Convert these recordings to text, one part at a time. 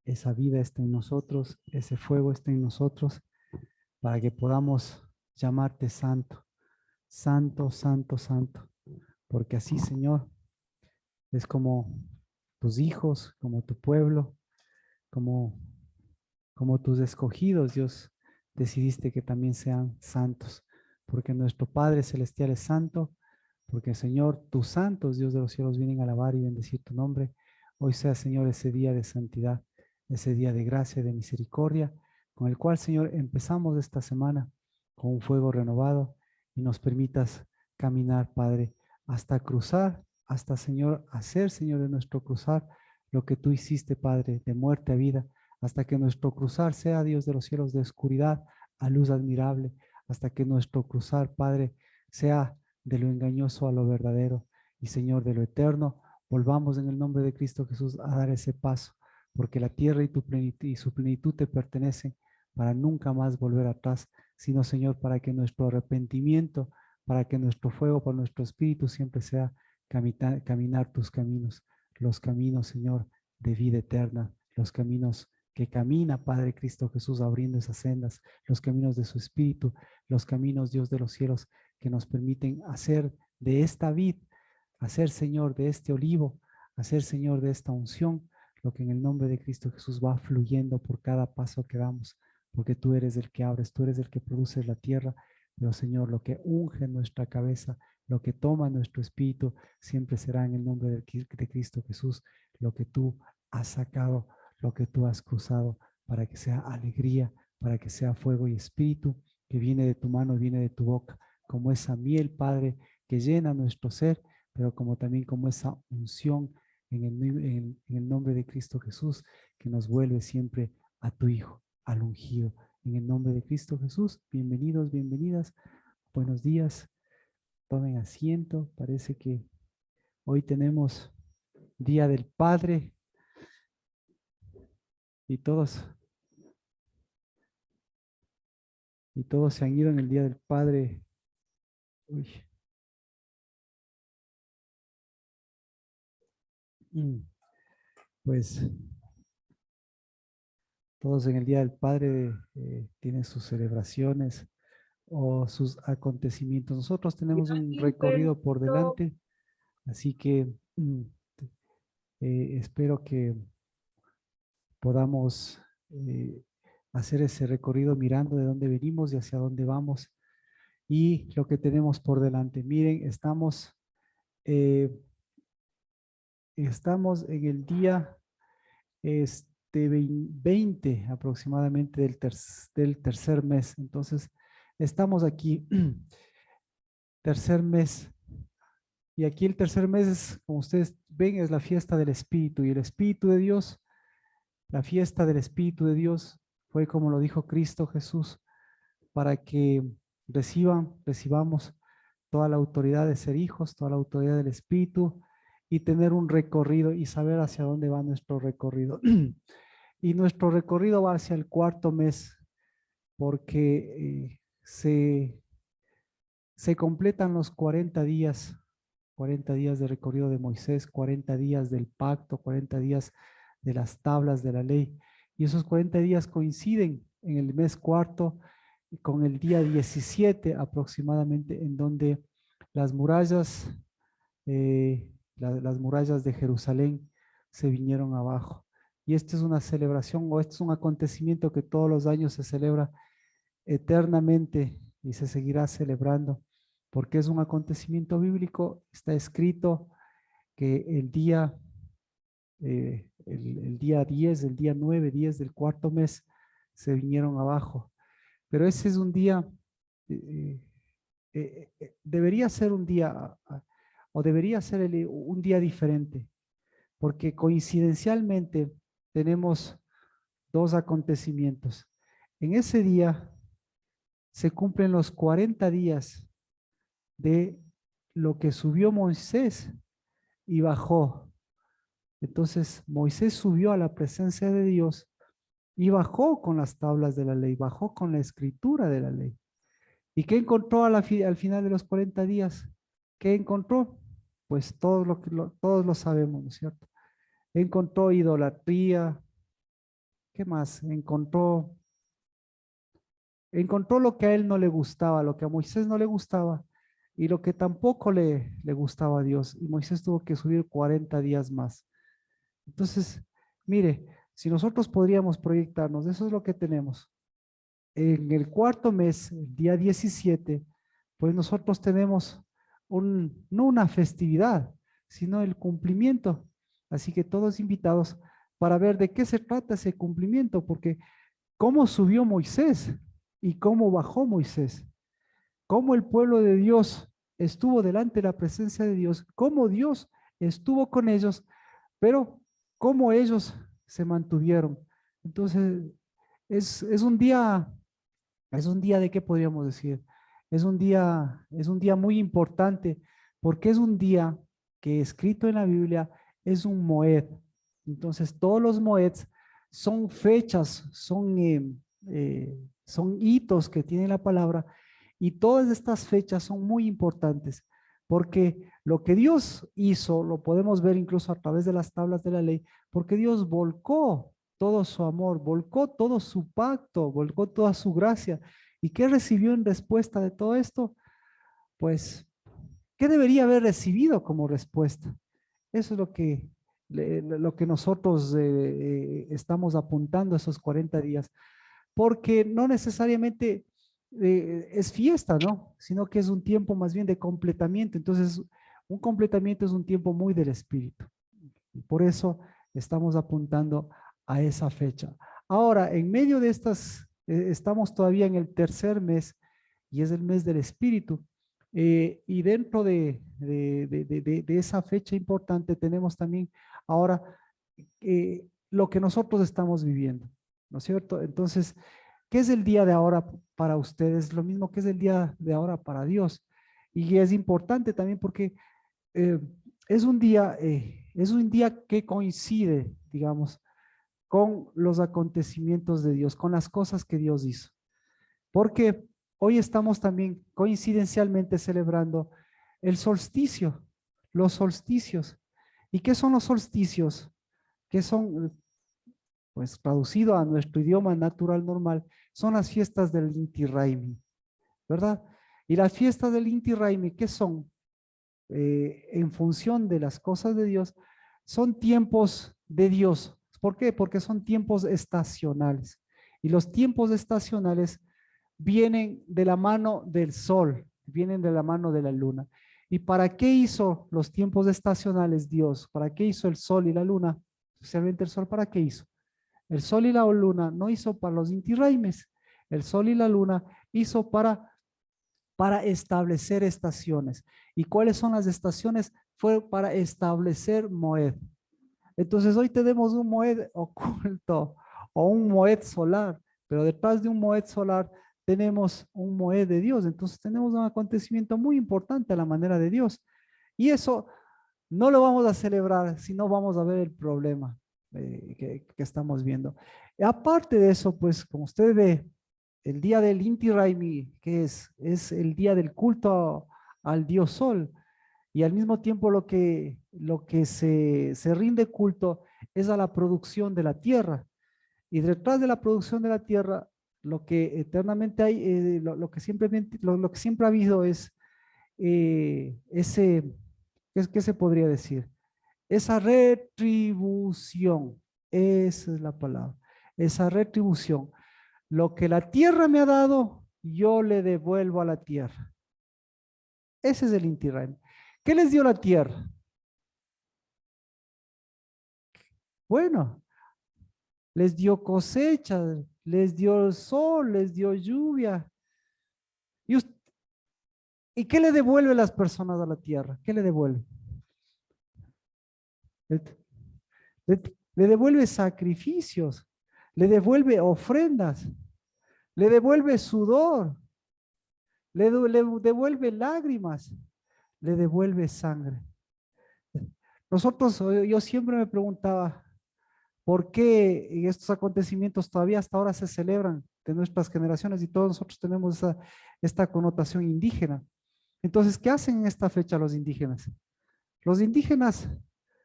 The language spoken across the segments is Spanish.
esa vida está en nosotros, ese fuego está en nosotros, para que podamos llamarte santo, santo, santo, santo. Porque así, Señor, es como tus hijos, como tu pueblo, como, como tus escogidos, Dios, decidiste que también sean santos. Porque nuestro Padre Celestial es santo, porque Señor, tus santos, Dios de los cielos, vienen a alabar y bendecir tu nombre. Hoy sea, Señor, ese día de santidad, ese día de gracia y de misericordia, con el cual, Señor, empezamos esta semana con un fuego renovado y nos permitas caminar, Padre, hasta cruzar, hasta, Señor, hacer, Señor, de nuestro cruzar lo que tú hiciste, Padre, de muerte a vida, hasta que nuestro cruzar sea, Dios de los cielos, de oscuridad a luz admirable, hasta que nuestro cruzar, Padre, sea de lo engañoso a lo verdadero. Y Señor, de lo eterno, volvamos en el nombre de Cristo Jesús a dar ese paso, porque la tierra y su plenitud te pertenecen para nunca más volver atrás, sino, Señor, para que nuestro arrepentimiento, para que nuestro fuego, para nuestro espíritu siempre sea caminar tus caminos, los caminos, Señor, de vida eterna, los caminos que camina, Padre Cristo Jesús, abriendo esas sendas, los caminos de su espíritu, los caminos, Dios de los cielos, que nos permiten hacer de esta vid, hacer, Señor, de este olivo, hacer, Señor, de esta unción, lo que en el nombre de Cristo Jesús va fluyendo por cada paso que damos, porque tú eres el que abres, tú eres el que produce la tierra, pero Señor, lo que unge nuestra cabeza, lo que toma nuestro espíritu, siempre será en el nombre de Cristo Jesús, lo que tú has sacado, lo que tú has cruzado, para que sea alegría, para que sea fuego y espíritu, que viene de tu mano, viene de tu boca, como esa miel, Padre, que llena nuestro ser, pero como también como esa unción en el nombre de Cristo Jesús, que nos vuelve siempre a tu Hijo, al ungido. En el nombre de Cristo Jesús, bienvenidos, bienvenidas, buenos días, tomen asiento. Parece que hoy tenemos Día del Padre y todos se han ido en el Día del Padre. Uy. Pues todos en el Día del Padre tienen sus celebraciones o sus acontecimientos. Nosotros tenemos un recorrido por delante, así que espero que podamos hacer ese recorrido mirando de dónde venimos y hacia dónde vamos y lo que tenemos por delante. Miren, eh, estamos en el día 20 aproximadamente del tercer mes. Entonces, estamos aquí, tercer mes. Y aquí el tercer mes, como ustedes ven, es la fiesta del Espíritu. Y el Espíritu de Dios, la fiesta del Espíritu de Dios, fue como lo dijo Cristo Jesús, para que recibamos toda la autoridad de ser hijos, toda la autoridad del Espíritu y tener un recorrido y saber hacia dónde va nuestro recorrido. Y nuestro recorrido va hacia el cuarto mes, porque se completan los 40 días de recorrido de Moisés, 40 días del pacto, 40 días de las tablas de la ley. Y esos 40 días coinciden en el mes cuarto con el día 17 aproximadamente, en donde las murallas, las murallas de Jerusalén se vinieron abajo. Y esta es una celebración o este es un acontecimiento que todos los años se celebra eternamente y se seguirá celebrando porque es un acontecimiento bíblico. Está escrito que el día 10, el día 9, 10 del cuarto mes se vinieron abajo. Pero ese es un día, debería ser un día, o debería ser un día diferente, porque coincidencialmente tenemos dos acontecimientos. En ese día se cumplen los 40 días de lo que subió Moisés y bajó. Entonces Moisés subió a la presencia de Dios y bajó con las tablas de la ley, bajó con la escritura de la ley. ¿Y qué encontró al final de los 40 días? ¿Qué encontró? Pues todos lo sabemos, ¿no es cierto? Encontró idolatría, ¿Qué más? Encontró lo que a él no le gustaba, lo que a Moisés no le gustaba y lo que tampoco le gustaba a Dios. Y Moisés tuvo que subir 40 días más. Entonces, mire, si nosotros podríamos proyectarnos, eso es lo que tenemos. En el cuarto mes, el día 17, pues nosotros tenemos no una festividad, sino el cumplimiento. Así que todos invitados para ver de qué se trata ese cumplimiento, porque cómo subió Moisés y cómo bajó Moisés, cómo el pueblo de Dios estuvo delante de la presencia de Dios, cómo Dios estuvo con ellos, pero cómo ellos se mantuvieron. Entonces, es un día, es un día de qué podríamos decir. Es un día muy importante porque es un día que escrito en la Biblia es un moed. Entonces, todos los moeds son fechas, son hitos que tiene la palabra y todas estas fechas son muy importantes porque lo que Dios hizo, lo podemos ver incluso a través de las tablas de la ley, porque Dios volcó todo su amor, volcó todo su pacto, volcó toda su gracia. ¿Y qué recibió en respuesta de todo esto? Pues, ¿qué debería haber recibido como respuesta? Eso es lo que nosotros estamos apuntando esos 40 días, porque no necesariamente es fiesta, ¿no? Sino que es un tiempo más bien de completamiento. Entonces, un completamiento es un tiempo muy del espíritu. Y por eso estamos apuntando a esa fecha. Ahora, en medio de estas, estamos todavía en el tercer mes y es el mes del espíritu. Y dentro de esa fecha importante tenemos también ahora lo que nosotros estamos viviendo, ¿no es cierto? Entonces, ¿qué es el día de ahora para ustedes? Lo mismo que es el día de ahora para Dios. Y es importante también porque eh, es un día que coincide, digamos, con los acontecimientos de Dios, con las cosas que Dios hizo. Porque hoy estamos también coincidencialmente celebrando el solsticio, los solsticios. ¿Y qué son los solsticios? ¿Qué son? Pues traducido a nuestro idioma natural normal, son las fiestas del Inti Raymi, ¿verdad? Y las fiestas del Inti Raymi, ¿qué son? En función de las cosas de Dios, son tiempos de Dios. ¿Por qué? Porque son tiempos estacionales. Y los tiempos estacionales vienen de la mano del sol, vienen de la mano de la luna. ¿Y para qué hizo los tiempos estacionales Dios? ¿Para qué hizo el sol y la luna? Especialmente el sol, ¿para qué hizo? El sol y la luna no hizo para los Inti Raymis. El sol y la luna hizo para establecer estaciones. ¿Y cuáles son las estaciones? Fue para establecer Moed. Entonces hoy tenemos un Moed oculto o un Moed solar, pero detrás de un Moed solar tenemos un Moed de Dios. Entonces tenemos un acontecimiento muy importante a la manera de Dios. Y eso no lo vamos a celebrar si no vamos a ver el problema que estamos viendo. Y aparte de eso, pues como usted ve, el día del Inti Raymi, que es el día del culto al dios Sol, y al mismo tiempo lo que se rinde culto es a la producción de la tierra. Y detrás de la producción de la tierra, lo que eternamente hay, lo que siempre ha habido es ese, ¿qué se podría decir? Esa retribución, esa es la palabra, esa retribución. Lo que la tierra me ha dado, yo le devuelvo a la tierra. Ese es el Inti Raymi. ¿Qué les dio la tierra? Bueno, les dio cosecha, les dio sol, les dio lluvia. ¿Y, ¿y qué le devuelve las personas a la tierra? ¿Qué le devuelve? Le, le devuelve sacrificios, le devuelve ofrendas, le devuelve sudor, le devuelve lágrimas, le devuelve sangre. Nosotros, yo siempre me preguntaba, ¿por qué estos acontecimientos todavía hasta ahora se celebran de nuestras generaciones y todos nosotros tenemos esta connotación indígena? Entonces, ¿qué hacen en esta fecha los indígenas? Los indígenas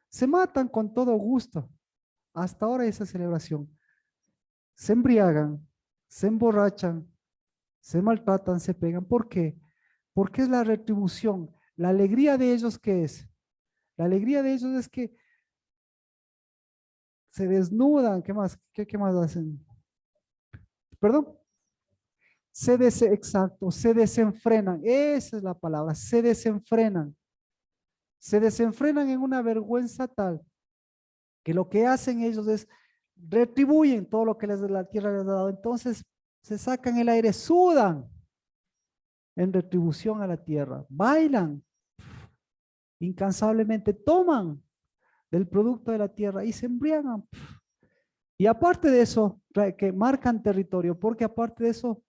se matan con todo gusto. Hasta ahora esa celebración. se embriagan, se emborrachan, se maltratan, se pegan. ¿Por qué? Porque es la retribución. La alegría de ellos, ¿qué es? La alegría de ellos es que se desnudan. ¿Qué más? ¿Qué más hacen? ¿Perdón? Exacto, se desenfrenan. Esa es la palabra, se desenfrenan. Se desenfrenan en una vergüenza tal que lo que hacen ellos es retribuyen todo lo que la tierra les ha dado. Entonces se sacan el aire, sudan en retribución a la tierra, bailan incansablemente, toman del producto de la tierra y se embriagan. Y aparte de eso, que marcan territorio, porque aparte de eso,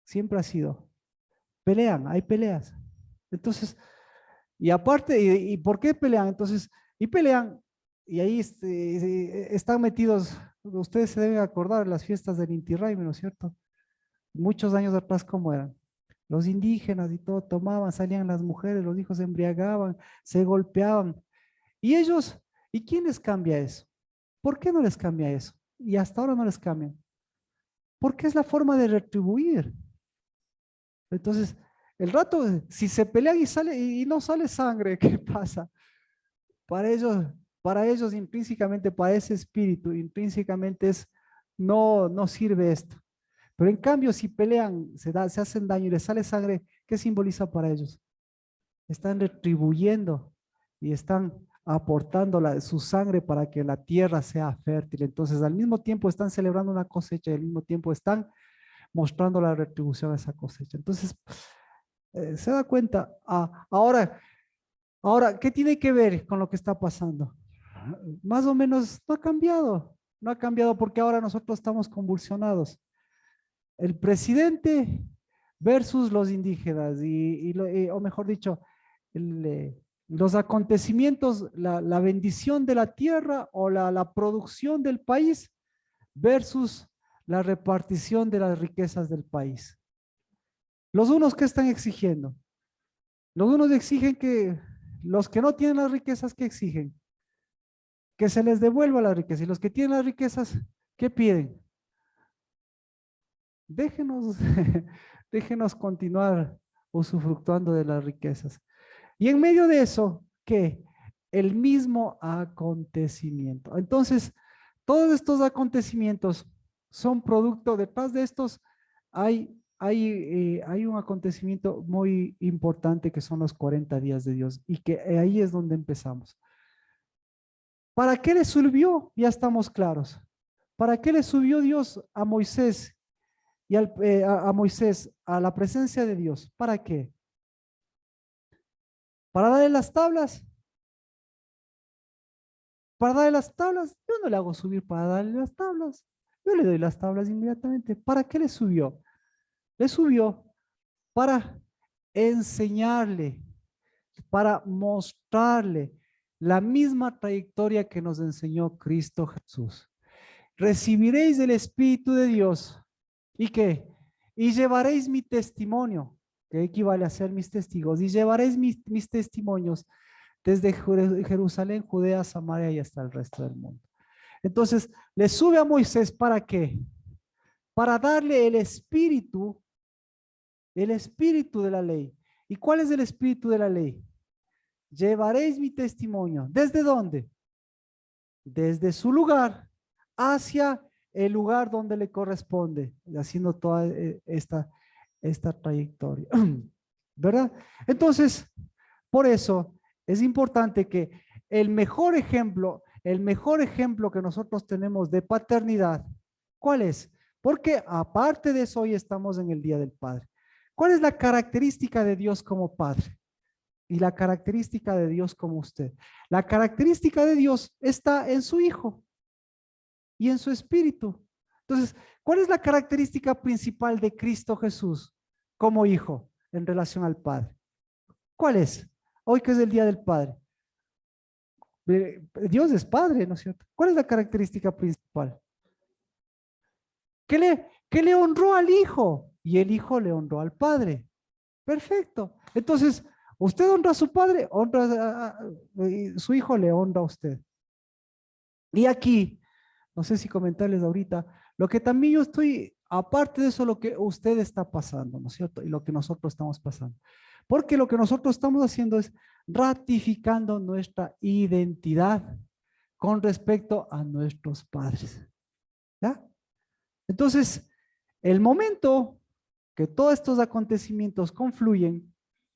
siempre ha sido, pelean, hay peleas. Entonces, y aparte, ¿y por qué pelean? Entonces, y pelean, y ahí están metidos, ustedes se deben acordar las fiestas del Inti Raymi, ¿no es cierto? Muchos años atrás, ¿cómo eran? Los indígenas y todo tomaban, salían las mujeres, los hijos se embriagaban, se golpeaban. Y ellos, ¿y quién les cambia eso? ¿Por qué no les cambia eso? Y hasta ahora no les cambian. Porque es la forma de retribuir. Entonces, el rato, si se pelean y sale y no sale sangre, ¿qué pasa? Para ellos, para ellos intrínsecamente, para ese espíritu, intrínsecamente es, no sirve esto. Pero en cambio, si pelean, se hacen daño y les sale sangre, ¿qué simboliza para ellos? Están retribuyendo y están aportando su sangre para que la tierra sea fértil. Entonces, al mismo tiempo están celebrando una cosecha y al mismo tiempo están mostrando la retribución a esa cosecha. Entonces, se da cuenta. Ahora, ¿qué tiene que ver con lo que está pasando? Más o menos no ha cambiado. No ha cambiado porque ahora nosotros estamos convulsionados. El presidente versus los indígenas, o mejor dicho, los acontecimientos, la bendición de la tierra o la producción del país versus la repartición de las riquezas del país. Los unos que están exigiendo, los unos exigen que los que no tienen las riquezas, ¿qué exigen? Que se les devuelva la riqueza. Y los que tienen las riquezas, ¿qué piden? Déjenos, déjenos continuar usufructuando de las riquezas. Y en medio de eso, ¿qué? El mismo acontecimiento. Entonces, todos estos acontecimientos son producto, detrás de estos hay un acontecimiento muy importante que son los 40 días de Dios y que ahí es donde empezamos. ¿Para qué le subió? Ya estamos claros. ¿Para qué le subió Dios a Moisés y a Moisés a la presencia de Dios? ¿Para qué? ¿Para darle las tablas? Para darle las tablas, yo no le hago subir para darle las tablas. Yo le doy las tablas inmediatamente. ¿Para qué le subió? Le subió para enseñarle, para mostrarle la misma trayectoria que nos enseñó Cristo Jesús. Recibiréis el Espíritu de Dios. ¿Y qué? Y llevaréis mi testimonio, que equivale a ser mis testigos, y llevaréis mis testimonios desde Jerusalén, Judea, Samaria y hasta el resto del mundo. Entonces, le sube a Moisés, ¿para qué? Para darle el espíritu de la ley. ¿Y cuál es el espíritu de la ley? Llevaréis mi testimonio. ¿Desde dónde? Desde su lugar hacia el lugar donde le corresponde, haciendo toda esta trayectoria. ¿Verdad? Entonces, por eso es importante que el mejor ejemplo que nosotros tenemos de paternidad, ¿cuál es? Porque aparte de eso, hoy estamos en el Día del Padre. ¿Cuál es la característica de Dios como Padre? Y la característica de Dios como usted. La característica de Dios está en su Hijo y en su Espíritu. Entonces, ¿cuál es la característica principal de Cristo Jesús como Hijo en relación al Padre? ¿Cuál es? Hoy que es el Día del Padre. Dios es Padre, ¿no es cierto? ¿Cuál es la característica principal? Que le honró al Hijo y el Hijo le honró al Padre. Perfecto. Entonces, usted honra a su Padre, su Hijo le honra a usted. Y aquí No sé si comentarles ahorita, lo que también yo estoy, aparte de eso, lo que usted está pasando, ¿no es cierto? Y lo que nosotros estamos pasando. Porque lo que nosotros estamos haciendo es ratificando nuestra identidad con respecto a nuestros padres. ¿Ya? Entonces, el momento que todos estos acontecimientos confluyen,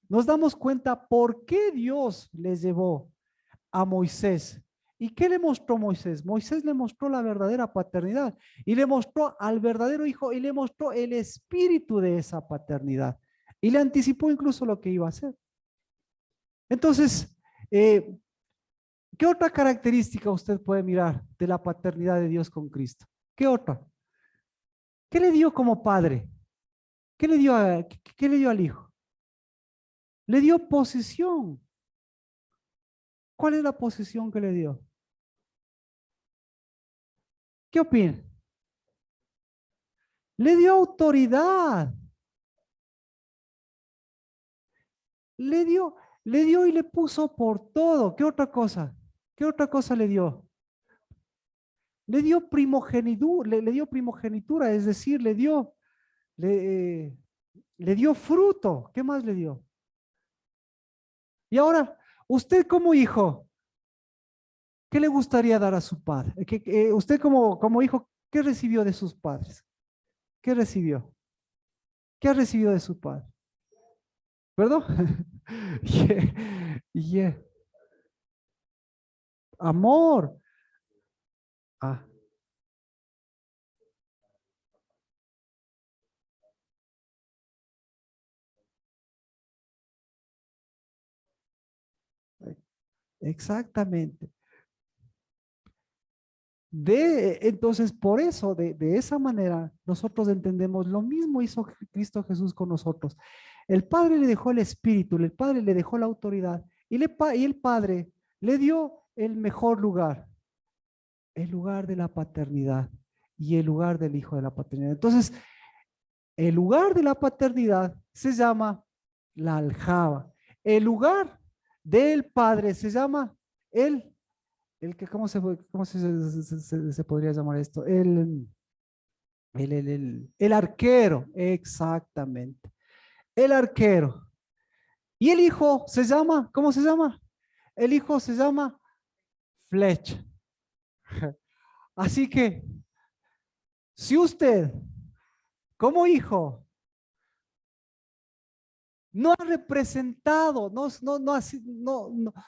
nos damos cuenta por qué Dios les llevó a Moisés. ¿Y qué le mostró Moisés? Moisés le mostró la verdadera paternidad y le mostró al verdadero hijo y le mostró el espíritu de esa paternidad y le anticipó incluso lo que iba a hacer. Entonces, ¿qué otra característica usted puede mirar de la paternidad de Dios con Cristo? ¿Qué otra? ¿Qué le dio como padre? ¿Qué le dio al hijo? Le dio posición. ¿Cuál es la posición que le dio? ¿Qué opina? Le dio autoridad. Le dio, le dio y le puso por todo. ¿Qué otra cosa? ¿Qué otra cosa le dio? Le dio primogenitura, es decir, le, le dio fruto. ¿Qué más le dio? Y ahora, usted como hijo, ¿qué le gustaría dar a su padre? Usted como hijo, ¿qué recibió de sus padres? ¿Qué recibió? ¿Qué ha recibido de su padre? ¿Perdón? Yeah, yeah. Amor. Ah, exactamente. Entonces, por eso, de esa manera, nosotros entendemos lo mismo hizo Cristo Jesús con nosotros. El Padre le dejó el Espíritu, el Padre le dejó la autoridad y el Padre le dio el mejor lugar, el lugar de la paternidad y el lugar del Hijo de la paternidad. Entonces, el lugar de la paternidad se llama la aljaba. El lugar del Padre se llama el ¿cómo se podría llamar esto? El arquero, exactamente. El arquero. Y el hijo se llama, ¿cómo se llama? El hijo se llama flecha. Así que, si usted, como hijo, no ha representado,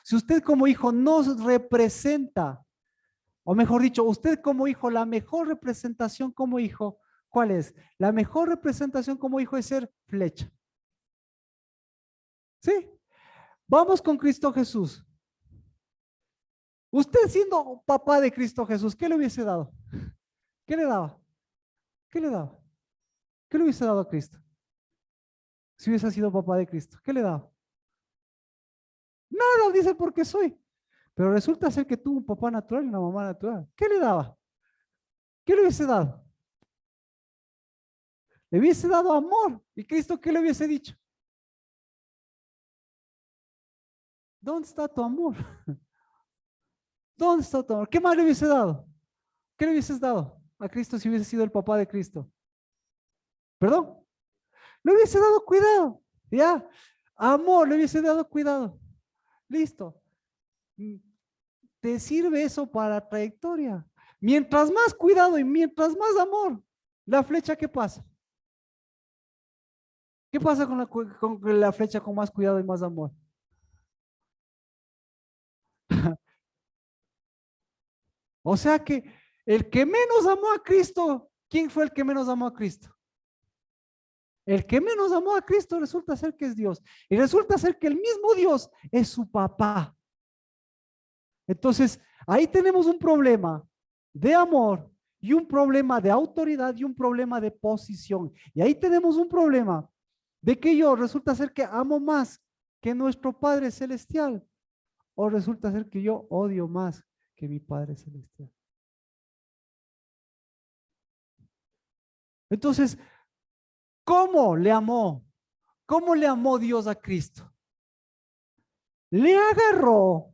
si usted como hijo no representa, o mejor dicho, usted como hijo, la mejor representación como hijo, ¿cuál es? La mejor representación como hijo es ser flecha. ¿Sí? Vamos con Cristo Jesús. Usted siendo papá de Cristo Jesús, ¿qué le hubiese dado? ¿Qué le daba? ¿Qué le daba? ¿Qué le hubiese dado a Cristo? Si hubiese sido papá de Cristo, ¿qué le daba? Nada, dice porque soy. Pero resulta ser que tuvo un papá natural y una mamá natural. ¿Qué le daba? ¿Qué le hubiese dado? Le hubiese dado amor. ¿Y Cristo qué le hubiese dicho? ¿Dónde está tu amor? ¿Dónde está tu amor? ¿Qué más le hubiese dado? ¿Qué le hubieses dado a Cristo si hubiese sido el papá de Cristo? ¿Perdón? Le hubiese dado cuidado. ¿Ya? Amor, le hubiese dado cuidado. Listo. Mm, ¿te sirve eso para la trayectoria? Mientras más cuidado y mientras más amor, la flecha, ¿qué pasa? ¿Qué pasa con la flecha con más cuidado y más amor? O sea que el que menos amó a Cristo, ¿quién fue el que menos amó a Cristo? El que menos amó a Cristo resulta ser que es Dios. Y resulta ser que el mismo Dios es su papá. Entonces, ahí tenemos un problema de amor y un problema de autoridad y un problema de posición. Y ahí tenemos un problema de que yo resulta ser que amo más que nuestro Padre Celestial o resulta ser que yo odio más que mi Padre Celestial. Entonces, ¿cómo le amó? ¿Cómo le amó Dios a Cristo? Le agarró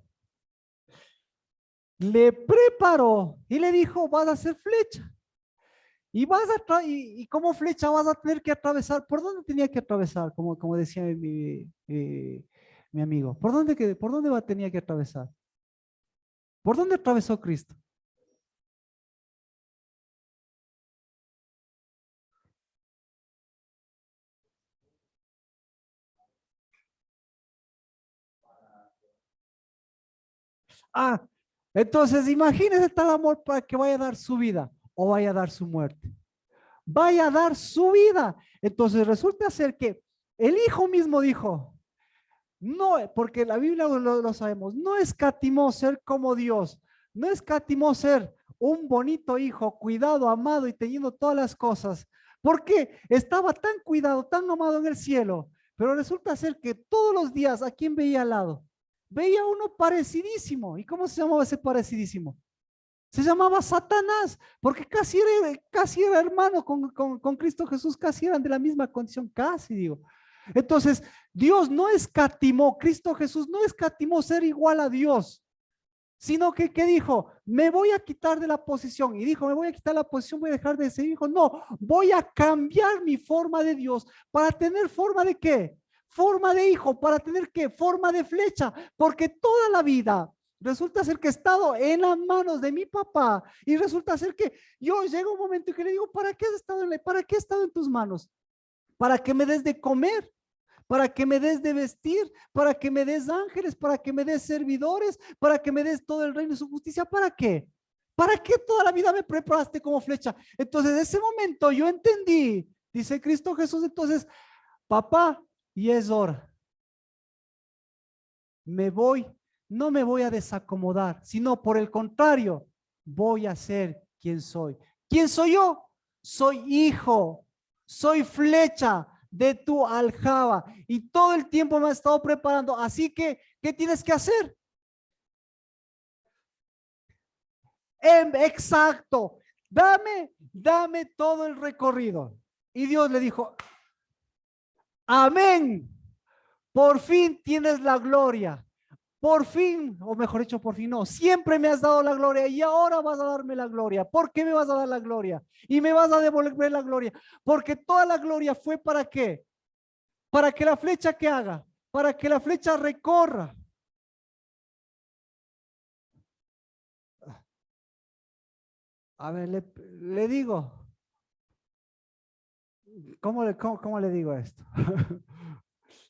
le preparó y le dijo, vas a hacer flecha. Y como flecha vas a tener que atravesar. ¿Por dónde tenía que atravesar? Como decía mi amigo. ¿Por dónde tenía que atravesar? ¿Por dónde atravesó Cristo? Ah, entonces imagínese tal amor para que vaya a dar su vida o vaya a dar su muerte. Vaya a dar su vida. Entonces resulta ser que el Hijo mismo dijo, no, porque la Biblia lo sabemos, no escatimó ser como Dios, no escatimó ser un bonito hijo, cuidado, amado y teniendo todas las cosas, porque estaba tan cuidado, tan amado en el cielo, pero resulta ser que todos los días, ¿a quién veía al lado? Veía uno parecidísimo. ¿Y cómo se llamaba ese parecidísimo? Se llamaba Satanás, porque casi era hermano con Cristo Jesús, casi eran de la misma condición, casi digo. Entonces, Dios no escatimó, Cristo Jesús no escatimó ser igual a Dios, sino que ¿qué dijo? Me voy a quitar de la posición. Y dijo, me voy a quitar la posición, voy a dejar de ser hijo. No, voy a cambiar mi forma de Dios para tener forma de ¿qué? Forma de hijo, para tener ¿qué? Forma de flecha, porque toda la vida resulta ser que he estado en las manos de mi papá y resulta ser que yo llego un momento y que le digo, ¿para qué he estado en tus manos? Para que me des de comer, para que me des de vestir, para que me des ángeles, para que me des servidores, para que me des todo el reino y su justicia. ¿Para qué? ¿Para qué toda la vida me preparaste como flecha? Entonces, en ese momento yo entendí, dice Cristo Jesús, entonces, papá, y es hora. No me voy a desacomodar, sino por el contrario, voy a ser quien soy. ¿Quién soy yo? Soy hijo, soy flecha de tu aljaba y todo el tiempo me ha estado preparando. Así que, ¿qué tienes que hacer? Exacto, dame todo el recorrido. Y Dios le dijo, amén, por fin tienes la gloria. Por fin, o mejor dicho, por fin no, siempre me has dado la gloria y ahora vas a darme la gloria. ¿Por qué me vas a dar la gloria? Y me vas a devolver la gloria. Porque toda la gloria fue para qué? Para que la flecha que haga, para que la flecha recorra. A ver, le digo, ¿cómo le digo esto?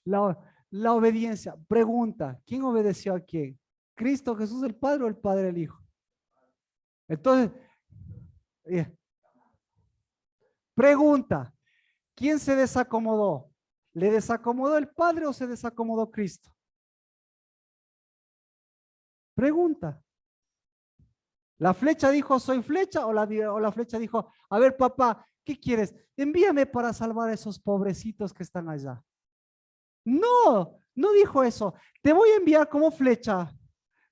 La, la obediencia. Pregunta, ¿quién obedeció a quién? ¿Cristo Jesús el Padre o el Padre el Hijo? Entonces, eh, pregunta, ¿quién se desacomodó? ¿Le desacomodó el Padre o se desacomodó Cristo? Pregunta. ¿La flecha dijo soy flecha o la flecha dijo, a ver papá, ¿qué quieres? Envíame para salvar a esos pobrecitos que están allá. No, no dijo eso. Te voy a enviar como flecha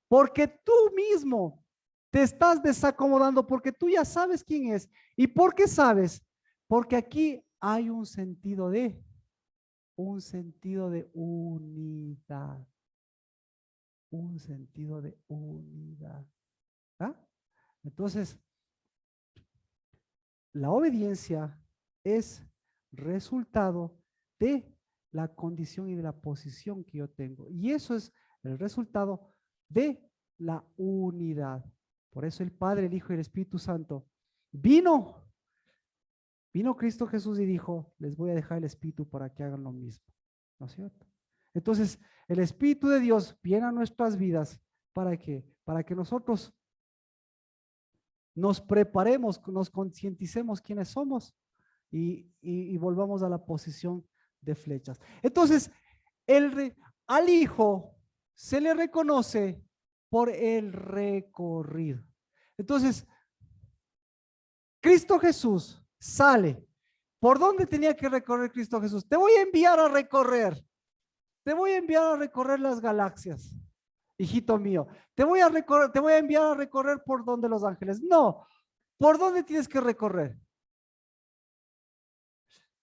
porque tú mismo te estás desacomodando porque tú ya sabes quién es. ¿Y por qué sabes? Porque aquí hay un sentido de unidad, un sentido de unidad. ¿Ah? Entonces, la obediencia es resultado de la condición y de la posición que yo tengo. Y eso es el resultado de la unidad. Por eso el Padre, el Hijo y el Espíritu Santo vino Cristo Jesús y dijo, les voy a dejar el Espíritu para que hagan lo mismo. ¿No es cierto? Entonces, el Espíritu de Dios viene a nuestras vidas. ¿Para qué? Para que nosotros nos preparemos, nos concienticemos quiénes somos y volvamos a la posición de flechas. Entonces, al Hijo se le reconoce por el recorrido. Entonces, Cristo Jesús sale. ¿Por dónde tenía que recorrer Cristo Jesús? Te voy a enviar a recorrer. Te voy a enviar a recorrer las galaxias, hijito mío. Te voy a enviar a recorrer por donde los ángeles. No, ¿por dónde tienes que recorrer?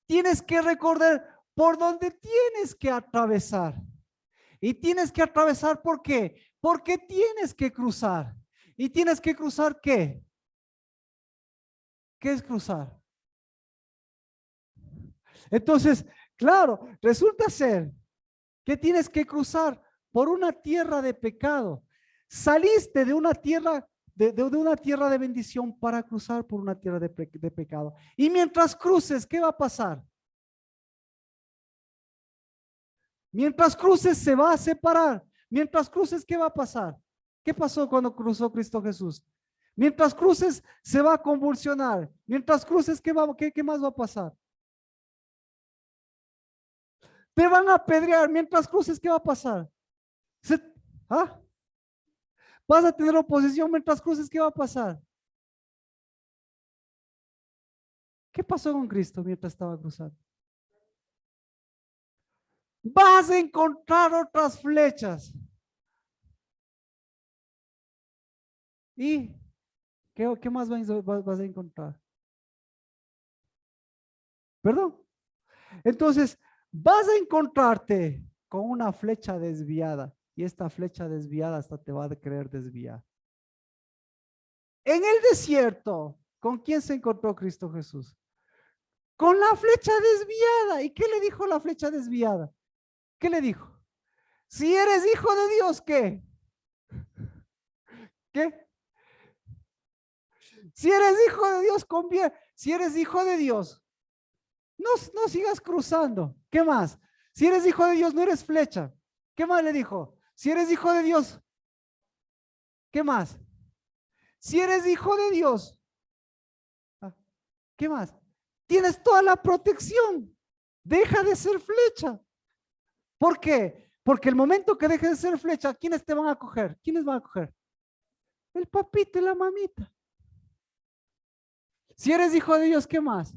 Tienes que recorrer por donde tienes que atravesar. Y tienes que atravesar, ¿por qué? Porque tienes que cruzar. Y tienes que cruzar ¿qué? ¿Qué es cruzar? Entonces, claro, resulta ser que tienes que cruzar por una tierra de pecado. Saliste de una tierra de una tierra de bendición para cruzar por una tierra de pecado. Y mientras cruces, ¿qué va a pasar? Mientras cruces se va a separar. Mientras cruces, ¿qué va a pasar? ¿Qué pasó cuando cruzó Cristo Jesús? Mientras cruces se va a convulsionar. Mientras cruces, ¿qué más va a pasar? Te van a apedrear. Mientras cruces, ¿qué va a pasar? Se- ¿Ah? Vas a tener oposición mientras cruces, ¿qué va a pasar? ¿Qué pasó con Cristo mientras estaba cruzando? Vas a encontrar otras flechas. ¿Y qué más vas a encontrar? ¿Perdón? Entonces, vas a encontrarte con una flecha desviada y esta flecha desviada hasta te va a querer desviar. En el desierto, ¿con quién se encontró Cristo Jesús? Con la flecha desviada. ¿Y qué le dijo la flecha desviada? ¿Qué le dijo? Si eres hijo de Dios, ¿qué? ¿Qué? Si eres hijo de Dios, conviene. Si eres hijo de Dios, no sigas cruzando. ¿Qué más? Si eres hijo de Dios, no eres flecha. ¿Qué más le dijo? Si eres hijo de Dios, ¿qué más? Si eres hijo de Dios, ah, ¿qué más? Tienes toda la protección. Deja de ser flecha. ¿Por qué? Porque el momento que dejes de ser flecha, ¿quiénes te van a coger? ¿Quiénes van a coger? El papito y la mamita. Si eres hijo de Dios, ¿qué más?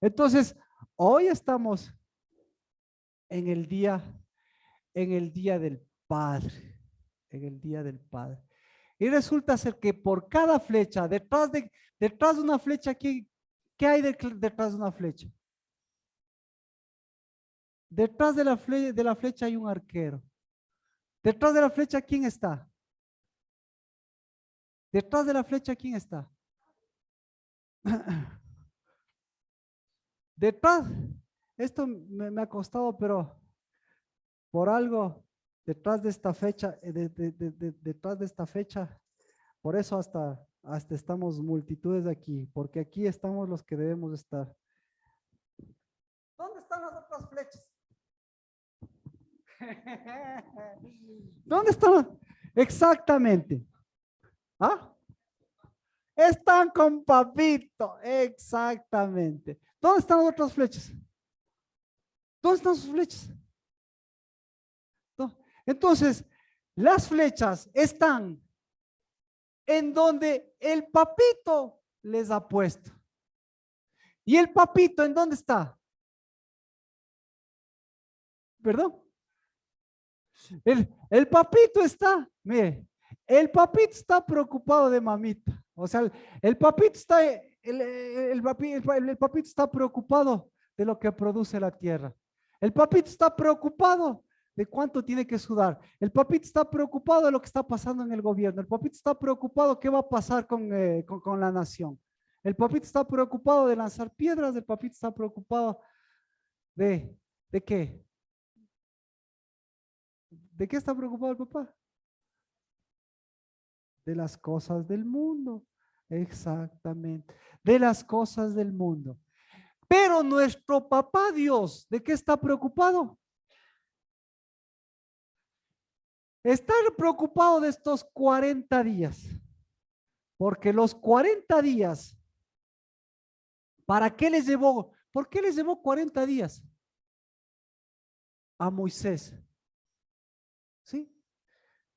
Entonces, hoy estamos en el día, en el día del Padre, en el día del Padre. Y resulta ser que por cada flecha, detrás de una flecha, ¿qué hay detrás de una flecha? Detrás de la flecha hay un arquero. Detrás de la flecha, ¿quién está? Detrás de la flecha, ¿quién está? Detrás, esto me ha costado, pero por algo, detrás de esta fecha, detrás de esta fecha, por eso hasta estamos multitudes aquí, porque aquí estamos los que debemos estar. ¿Dónde están las otras flechas? ¿Dónde están? Exactamente. ¿Ah? Están con papito, exactamente. ¿Dónde están las otras flechas? ¿Dónde están sus flechas? ¿No? Entonces, las flechas están en donde el papito les ha puesto. ¿Y el papito en dónde está? ¿Perdón? El papito está, mire, el papito está preocupado de mamita. O sea, el papito está, el papito está preocupado de lo que produce la tierra. El papito está preocupado de cuánto tiene que sudar. El papito está preocupado de lo que está pasando en el gobierno. El papito está preocupado qué va a pasar con la nación. El papito está preocupado de lanzar piedras. El papito está preocupado de, ¿de qué? ¿De qué está preocupado el papá? De las cosas del mundo. Exactamente. De las cosas del mundo. Pero nuestro papá Dios, ¿de qué está preocupado? Está preocupado de estos 40 días. Porque los 40 días, ¿para qué les llevó? ¿Por qué les llevó 40 días? A Moisés. ¿Sí?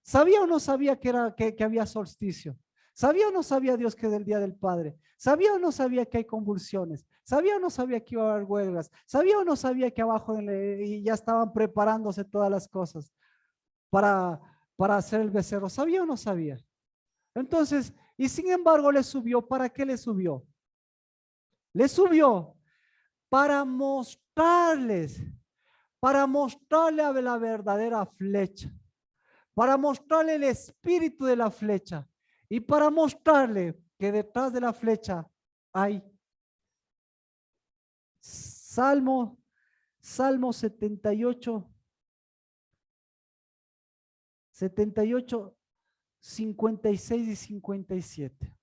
¿Sabía o no sabía que había solsticio? ¿Sabía o no sabía Dios que es el día del Padre? ¿Sabía o no sabía que hay convulsiones? ¿Sabía o no sabía que iba a haber huelgas? ¿Sabía o no sabía que abajo y ya estaban preparándose todas las cosas para, para hacer el becerro? ¿Sabía o no sabía? Entonces, y sin embargo le subió. ¿Para qué le subió? Le subió para mostrarles, para mostrarle a la verdadera flecha, para mostrarle el espíritu de la flecha y para mostrarle que detrás de la flecha hay Salmo 78, 56 y 57.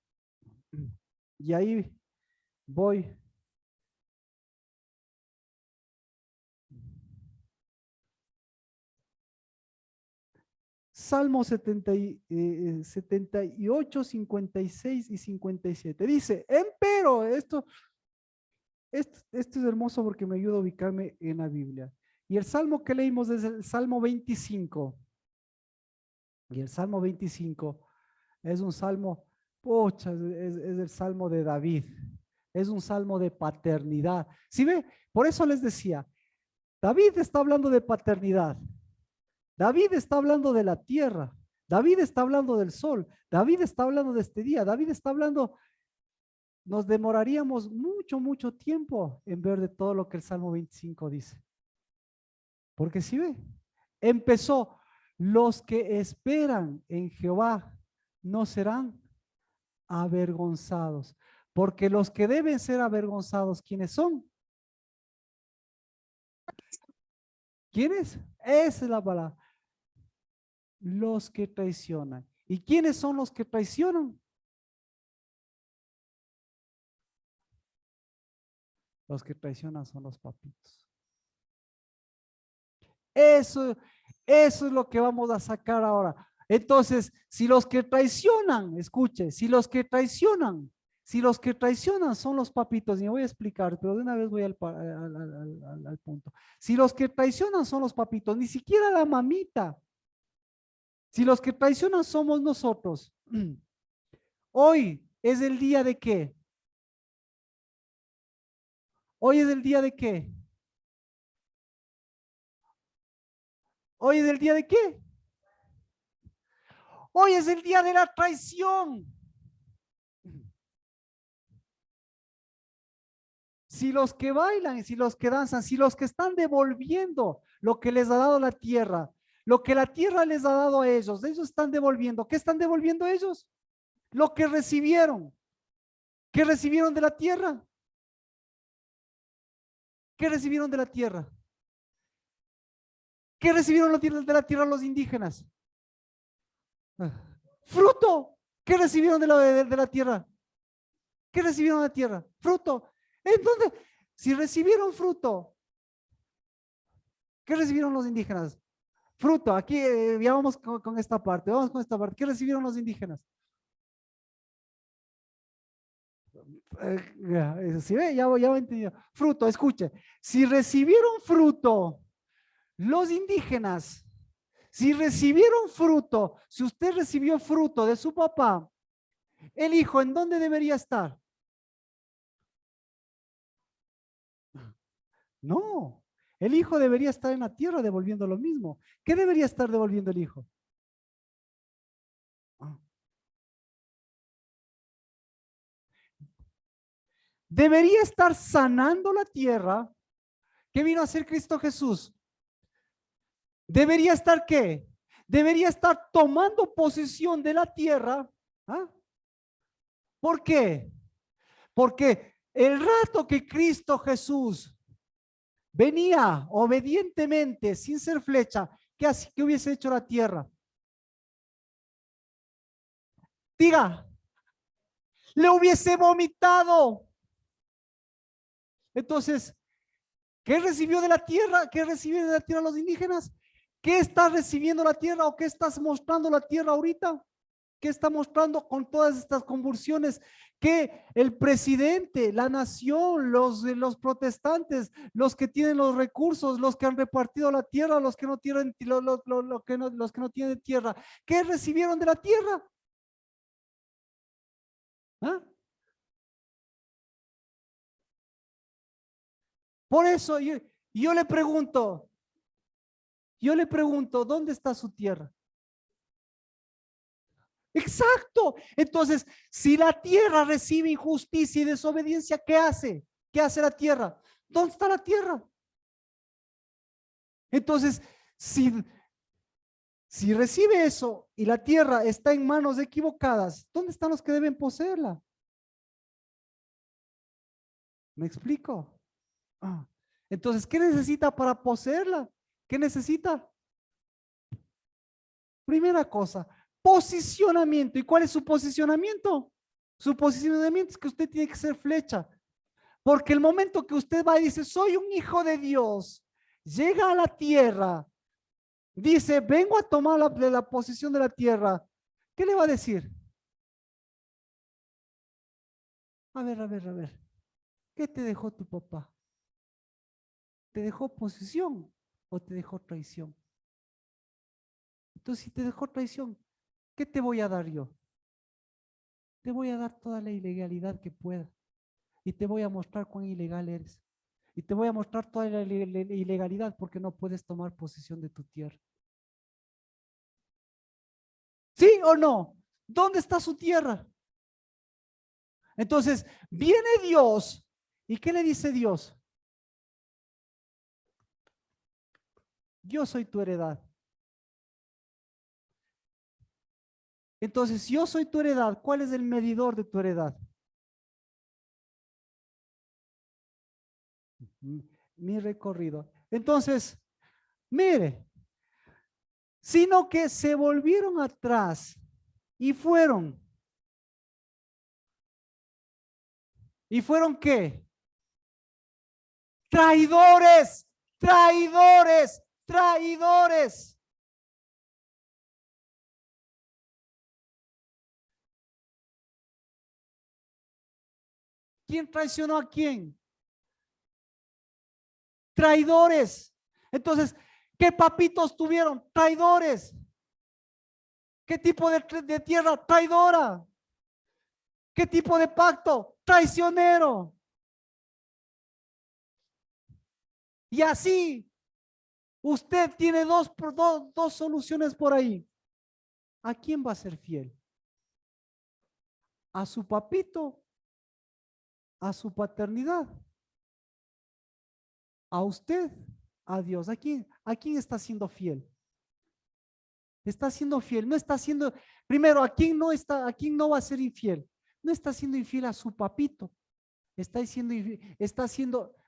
Y ahí voy. Salmo 78, 56 y 57. Dice, empero, esto es hermoso porque me ayuda a ubicarme en la Biblia. Y el salmo que leímos es el Salmo 25. Y el Salmo 25 es un salmo, pocha, es el salmo de David. Es un salmo de paternidad. ¿Sí ve? Por eso les decía, David está hablando de paternidad. David está hablando de la tierra. David está hablando del sol. David está hablando de este día. David está hablando, nos demoraríamos mucho tiempo en ver de todo lo que el Salmo 25 dice. Porque si ve, empezó, los que esperan en Jehová no serán avergonzados. Porque los que deben ser avergonzados, ¿quiénes son? ¿Quiénes? Esa es la palabra. Los que traicionan. ¿Y quiénes son los que traicionan? Los que traicionan son los papitos. Eso es lo que vamos a sacar ahora. Entonces, si los que traicionan, escuche, si los que traicionan son los papitos, y me voy a explicar, pero de una vez voy al punto. Si los que traicionan son los papitos, ni siquiera la mamita. Si los que traicionan somos nosotros, hoy es el día de qué? Hoy es el día de qué? Hoy es el día de qué? Hoy es el día de la traición. Si los que bailan, si los que danzan, si los que están devolviendo lo que les ha dado la tierra, lo que la tierra les ha dado a ellos están devolviendo. ¿Qué están devolviendo ellos? Lo que recibieron. ¿Qué recibieron de la tierra? ¿Qué recibieron de la tierra? ¿Qué recibieron de la tierra los indígenas? Fruto. ¿Qué recibieron de la tierra? ¿Qué recibieron de la tierra? Fruto. Entonces, si recibieron fruto, ¿qué recibieron los indígenas? Fruto. Aquí ya vamos con esta parte. Vamos con esta parte. ¿Qué recibieron los indígenas? ¿Sí ve? Ya voy entendido. Fruto, escuche. Si recibieron fruto, los indígenas, si recibieron fruto, si usted recibió fruto de su papá, el hijo, ¿en dónde debería estar? No, el hijo debería estar en la tierra devolviendo lo mismo. ¿Qué debería estar devolviendo el hijo? Debería estar sanando la tierra. ¿Qué vino a hacer Cristo Jesús? Debería estar ¿qué? Debería estar tomando posesión de la tierra. ¿Ah? ¿Por qué? Porque el rato que Cristo Jesús venía obedientemente, sin ser flecha, ¿qué hubiese hecho la tierra? Diga, le hubiese vomitado. Entonces, ¿qué recibió de la tierra? ¿Qué reciben de la tierra los indígenas? ¿Qué está recibiendo la tierra o qué estás mostrando la tierra ahorita? ¿Qué está mostrando con todas estas convulsiones? Que el presidente, la nación, los protestantes, los que tienen los recursos, los que han repartido la tierra, los que no tienen, los que no tienen tierra, ¿qué recibieron de la tierra? ¿Ah? Por eso yo le pregunto, ¿dónde está su tierra? Exacto. Entonces, si la tierra recibe injusticia y desobediencia, ¿qué hace? ¿Qué hace la tierra? ¿Dónde está la tierra? Entonces, si Si recibe eso y la tierra está en manos equivocadas, ¿dónde están los que deben poseerla? ¿Me explico? Ah, entonces, ¿qué necesita para poseerla? ¿Qué necesita? Primera cosa, posicionamiento. ¿Y cuál es su posicionamiento? Su posicionamiento es que usted tiene que ser flecha. Porque el momento que usted va y dice, soy un hijo de Dios, llega a la tierra, dice, vengo a tomar la posición de la tierra, ¿qué le va a decir? A ver, ¿qué te dejó tu papá? ¿Te dejó posición o te dejó traición? Entonces, si te dejó traición, ¿qué te voy a dar yo? Te voy a dar toda la ilegalidad que pueda y te voy a mostrar cuán ilegal eres. Y te voy a mostrar toda la ilegalidad porque no puedes tomar posesión de tu tierra. ¿Sí o no? ¿Dónde está su tierra? Entonces, viene Dios. ¿Y qué le dice Dios? Yo soy tu heredad. Entonces, si yo soy tu heredad, ¿cuál es el medidor de tu heredad? Mi recorrido. Entonces, mire, sino que se volvieron atrás y fueron. ¿Y fueron qué? Traidores, traidores, traidores. ¿Quién traicionó a quién? Traidores. Entonces, ¿qué papitos tuvieron? Traidores. ¿Qué tipo de tierra? Traidora. ¿Qué tipo de pacto? Traicionero. Y así, usted tiene dos soluciones por ahí. ¿A quién va a ser fiel? ¿A su papito? ¿A su paternidad? ¿A usted? ¿A Dios? ¿A quién está siendo fiel? Está siendo fiel, no está siendo, primero, ¿a quién no va a ser infiel? No está siendo infiel a su papito,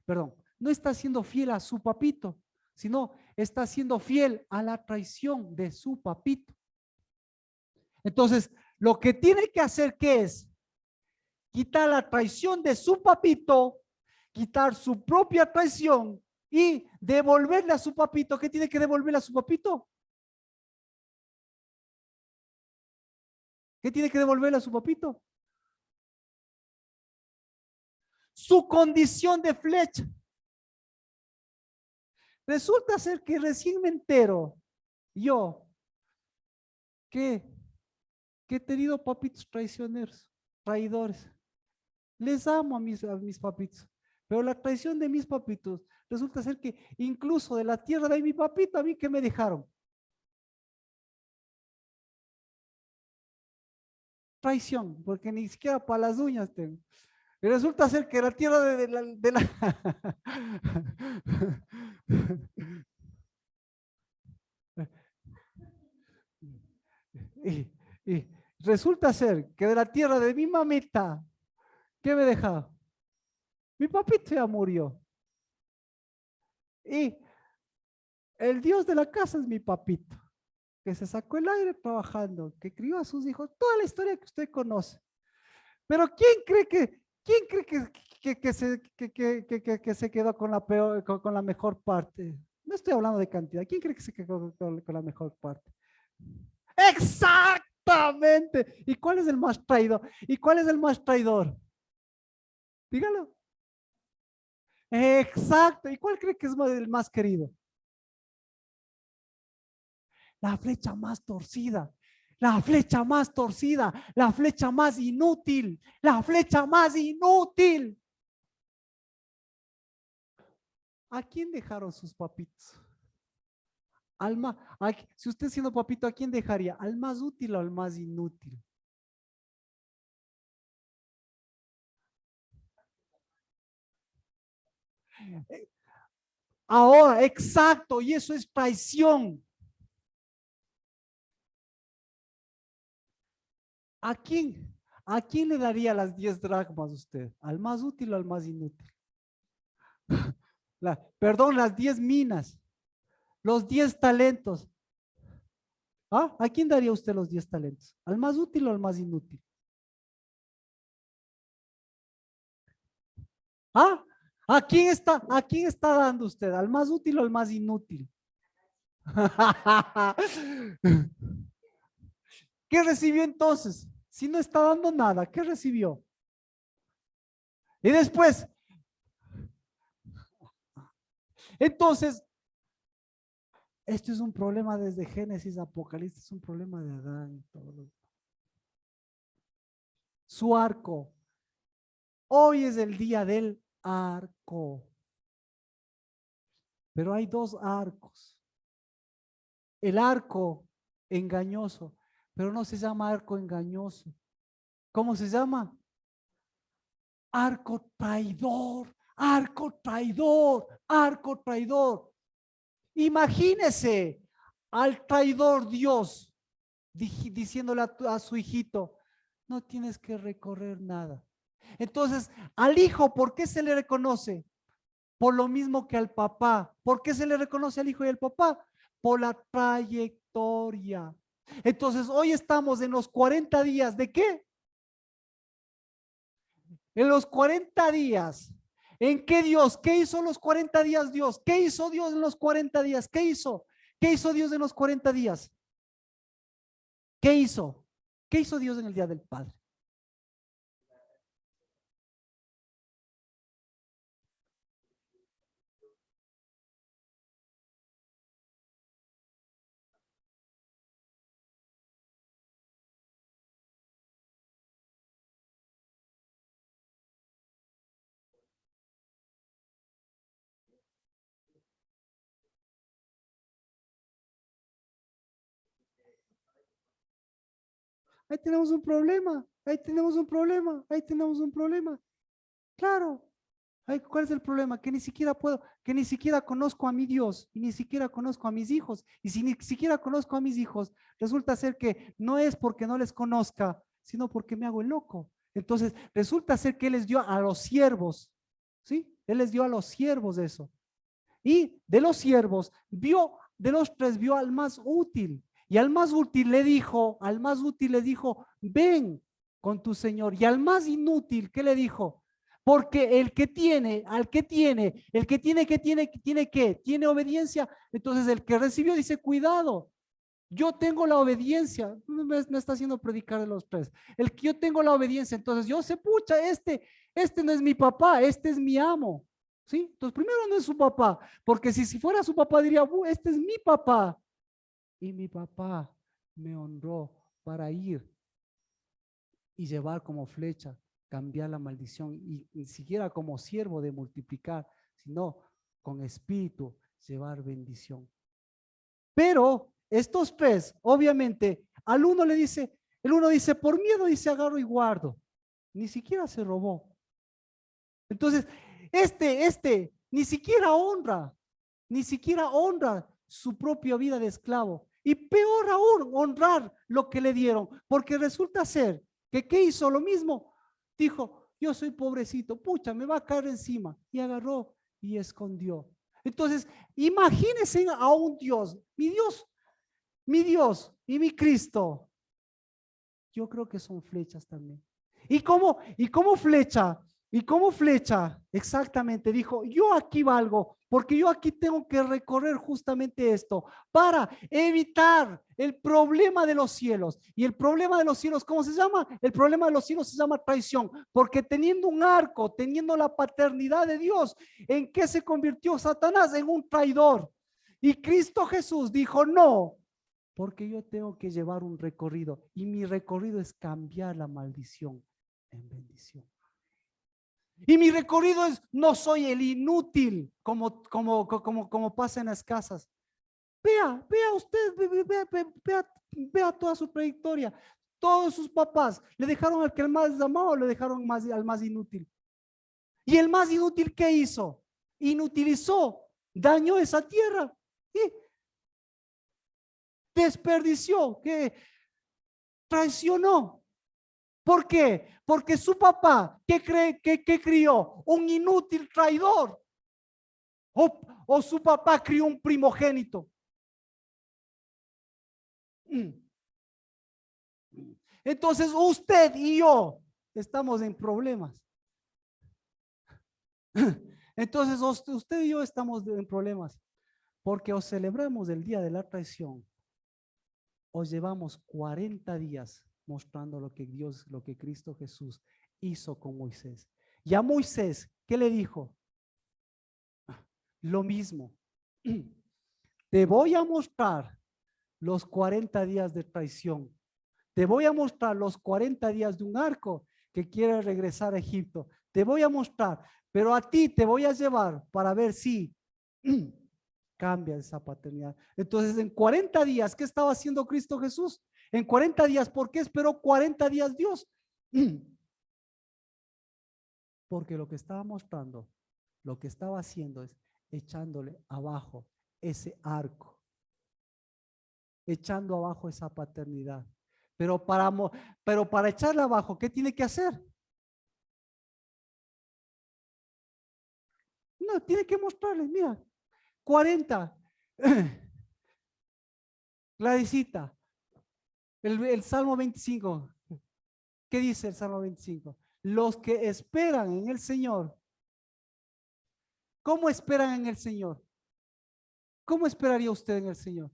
perdón, no está siendo fiel a su papito, sino está siendo fiel a la traición de su papito. Entonces, lo que tiene que hacer, ¿qué es? Quitar la traición de su papito, quitar su propia traición y devolverle a su papito. ¿Qué tiene que devolverle a su papito? ¿Qué tiene que devolverle a su papito? Su condición de flecha. Resulta ser que recién me entero, yo, que, que he tenido papitos traicioneros, traidores. Les amo a mis papitos, pero la traición de mis papitos resulta ser que incluso de la tierra de mi papito, a mí que me dejaron. Traición, porque ni siquiera para las uñas tengo. Y resulta ser que la tierra de la y, y resulta ser que de la tierra de mi mamita, ¿qué me deja? Mi papito ya murió. Y el Dios de la casa es mi papito, que se sacó el aire trabajando, que crió a sus hijos, toda la historia que usted conoce. Pero quién cree que se quedó con la peor, con la mejor parte? No estoy hablando de cantidad. ¿Quién cree que se quedó con la mejor parte? Exactamente. ¿Y cuál es el más traidor? ¿Y cuál es el más traidor? Dígalo. Exacto. ¿Y cuál cree que es el más querido? La flecha más torcida, la flecha más torcida, la flecha más inútil, la flecha más inútil. ¿A quién dejaron sus papitos? Si usted siendo papito, ¿a quién dejaría? ¿Al más útil o al más inútil? Eh, Ahora, exacto, y eso es traición. ¿A quién? ¿A quién le daría las 10 dracmas usted? ¿Al más útil o al más inútil? Perdón, las 10 minas, los 10 talentos. ¿Ah? ¿A quién daría usted los 10 talentos? ¿Al más útil o al más inútil? ¿Ah? ¿A quién está dando usted? ¿Al más útil o al más inútil? ¿Qué recibió entonces? Si no está dando nada, ¿qué recibió? Y después, entonces, esto es un problema desde Génesis, Apocalipsis, es un problema de Adán y todo. Su arco. Hoy es el día del arco. Pero hay dos arcos. El arco engañoso, pero no se llama arco engañoso. ¿Cómo se llama? Arco traidor, arco traidor, arco traidor. Imagínese al traidor Dios diciéndole a su hijito, no tienes que recorrer nada. Entonces, al hijo, ¿por qué se le reconoce? Por lo mismo que al papá. ¿Por qué se le reconoce al hijo y al papá? Por la trayectoria. Entonces, hoy estamos en los 40 días. ¿De qué? En los 40 días. ¿En qué Dios? ¿Qué hizo los 40 días Dios? ¿Qué hizo Dios en los 40 días? ¿Qué hizo? ¿Qué hizo Dios en los 40 días? ¿Qué hizo? ¿Qué hizo Dios en el Día del Padre? Ahí tenemos un problema, ahí tenemos un problema, ahí tenemos un problema. Claro. Ay, ¿cuál es el problema? Que ni siquiera puedo, que ni siquiera conozco a mi Dios y ni siquiera conozco a mis hijos. Y si ni siquiera conozco a mis hijos, resulta ser que no es porque no les conozca, sino porque me hago el loco. Entonces, resulta ser que Él les dio a los siervos, ¿sí? Él les dio a los siervos eso. Y de los siervos, vio, de los tres, vio al más útil. Y al más útil le dijo, al más útil le dijo, ven con tu Señor. Y al más inútil, ¿qué le dijo? Porque el que tiene, al que tiene, el que tiene, ¿qué? Tiene obediencia. Entonces el que recibió dice, cuidado, yo tengo la obediencia. Me está haciendo predicar de los tres. El que yo tengo la obediencia. Entonces yo sé, pucha, este no es mi papá, este es mi amo. ¿Sí? Entonces primero no es su papá, porque si fuera su papá diría, este es mi papá. Y mi papá me honró para ir y llevar como flecha, cambiar la maldición y ni siquiera como siervo de multiplicar, sino con espíritu llevar bendición. Pero estos tres, obviamente, al uno le dice, el uno dice, por miedo dice, agarro y guardo. Ni siquiera se robó. Entonces, ni siquiera honra su propia vida de esclavo. Y peor aún, honrar lo que le dieron, porque resulta ser que ¿qué hizo? Lo mismo. Dijo, yo soy pobrecito, pucha, me va a caer encima. Y agarró y escondió. Entonces, imagínense a un Dios, mi Dios y mi Cristo. Yo creo que son flechas también. ¿Y cómo flecha? ¿Y cómo flecha? Exactamente, dijo, yo aquí valgo, porque yo aquí tengo que recorrer justamente esto para evitar el problema de los cielos. Y el problema de los cielos, ¿cómo se llama? El problema de los cielos se llama traición, porque teniendo un arco, teniendo la paternidad de Dios, ¿en qué se convirtió Satanás? En un traidor. Y Cristo Jesús dijo, no, porque yo tengo que llevar un recorrido y mi recorrido es cambiar la maldición en bendición. Y mi recorrido es, no soy el inútil como pasa en las casas. Vea usted, vea toda su trayectoria. Todos sus papás le dejaron al que el más amaba o le dejaron al más inútil. Y el más inútil, ¿qué hizo? Inutilizó, dañó esa tierra y desperdició, que traicionó. ¿Por qué? Porque su papá, ¿qué crió? Un inútil traidor. O su papá crió un primogénito. Entonces usted y yo estamos en problemas. Entonces usted y yo estamos en problemas porque o celebramos el día de la traición o llevamos 40 días mostrando lo que Dios, lo que Cristo Jesús hizo con Moisés. Y a Moisés, ¿qué le dijo? Lo mismo. Te voy a mostrar los 40 días de traición. Te voy a mostrar los 40 días de un arco que quiere regresar a Egipto. Te voy a mostrar, pero a ti te voy a llevar para ver si cambia esa paternidad. Entonces, en 40 días, ¿qué estaba haciendo Cristo Jesús? En 40 días, ¿por qué esperó 40 días Dios? Porque lo que estaba mostrando, lo que estaba haciendo es echándole abajo ese arco, echando abajo esa paternidad. Pero para echarla abajo, ¿qué tiene que hacer? No, tiene que mostrarles, mira, 40. Gladysita, el Salmo 25. ¿Qué dice el Salmo 25? Los que esperan en el Señor. ¿Cómo esperan en el Señor? ¿Cómo esperaría usted en el Señor?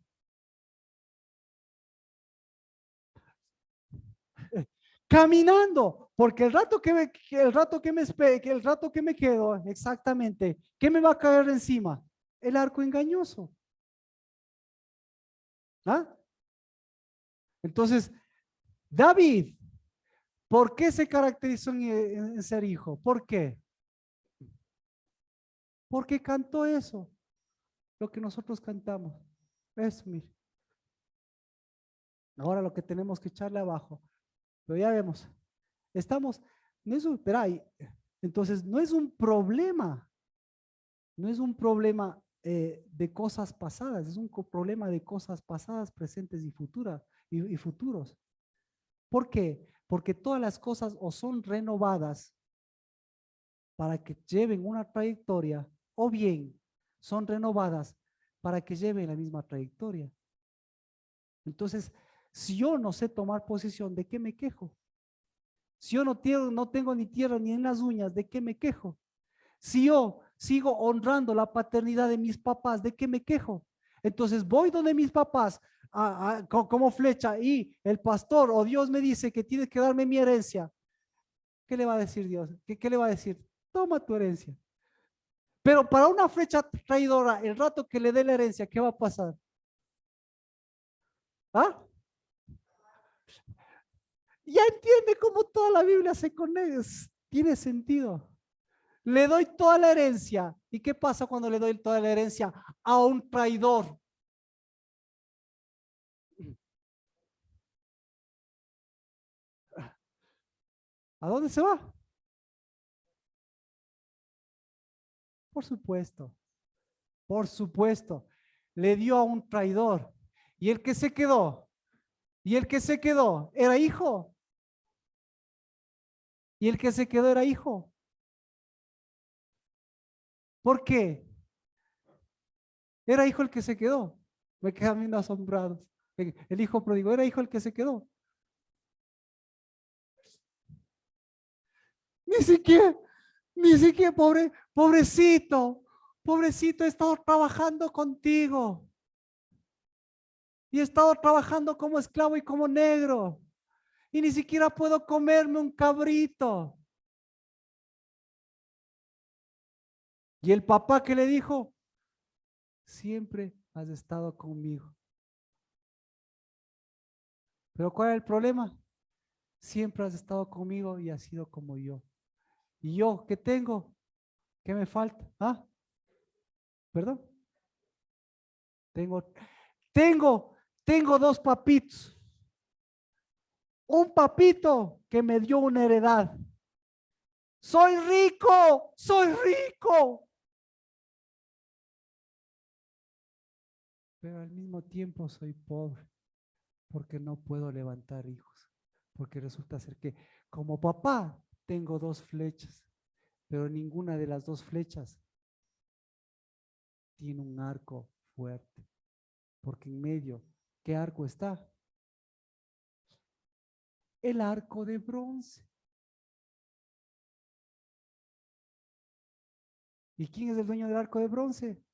Caminando, porque el rato que me quedo, exactamente, ¿qué me va a caer encima? El arco engañoso. ¿Ah? Entonces, David, ¿por qué se caracterizó en ser hijo? ¿Por qué? Porque cantó eso, lo que nosotros cantamos. Eso, mire. Ahora lo que tenemos que echarle abajo. Pero ya vemos. Estamos, no es un, pero hay, entonces no es un problema, no es un problema de cosas pasadas, es un problema de cosas pasadas, presentes y futuras y futuros. ¿Por qué? Porque todas las cosas o son renovadas para que lleven una trayectoria o bien son renovadas para que lleven la misma trayectoria. Entonces, si yo no sé tomar posición, ¿de qué me quejo? Si yo no tengo ni tierra ni en las uñas, ¿de qué me quejo? Si yo sigo honrando la paternidad de mis papás, ¿de qué me quejo? Entonces voy donde mis papás como flecha y el pastor o Dios me dice que tiene que darme mi herencia. ¿Qué le va a decir Dios? ¿Qué le va a decir? Toma tu herencia. Pero para una flecha traidora, el rato que le dé la herencia, ¿qué va a pasar? ¿Ah? Ya entiende cómo toda la Biblia se conecta, tiene sentido. Le doy toda la herencia. ¿Y qué pasa cuando le doy toda la herencia a un traidor? ¿A dónde se va? Por supuesto, por supuesto. Le dio a un traidor. ¿Y el que se quedó? ¿Y el que se quedó? ¿Era hijo? ¿Y el que se quedó era hijo? ¿Por qué? Era hijo el que se quedó. Me quedan viendo asombrados. El hijo pródigo era hijo el que se quedó. Ni siquiera, ni siquiera, pobrecito, he estado trabajando contigo. Y he estado trabajando como esclavo y como negro. Y ni siquiera puedo comerme un cabrito. Y el papá que le dijo, siempre has estado conmigo. Pero ¿cuál es el problema? Siempre has estado conmigo y has sido como yo. ¿Y yo qué tengo? ¿Qué me falta? ¿Ah? ¿Perdón? Tengo, tengo, tengo dos papitos. Un papito que me dio una heredad. Soy rico, soy rico. Pero al mismo tiempo soy pobre porque no puedo levantar hijos. Porque resulta ser que como papá tengo dos flechas, pero ninguna de las dos flechas tiene un arco fuerte. Porque en medio, ¿qué arco está? El arco de bronce. ¿Y quién es el dueño del arco de bronce?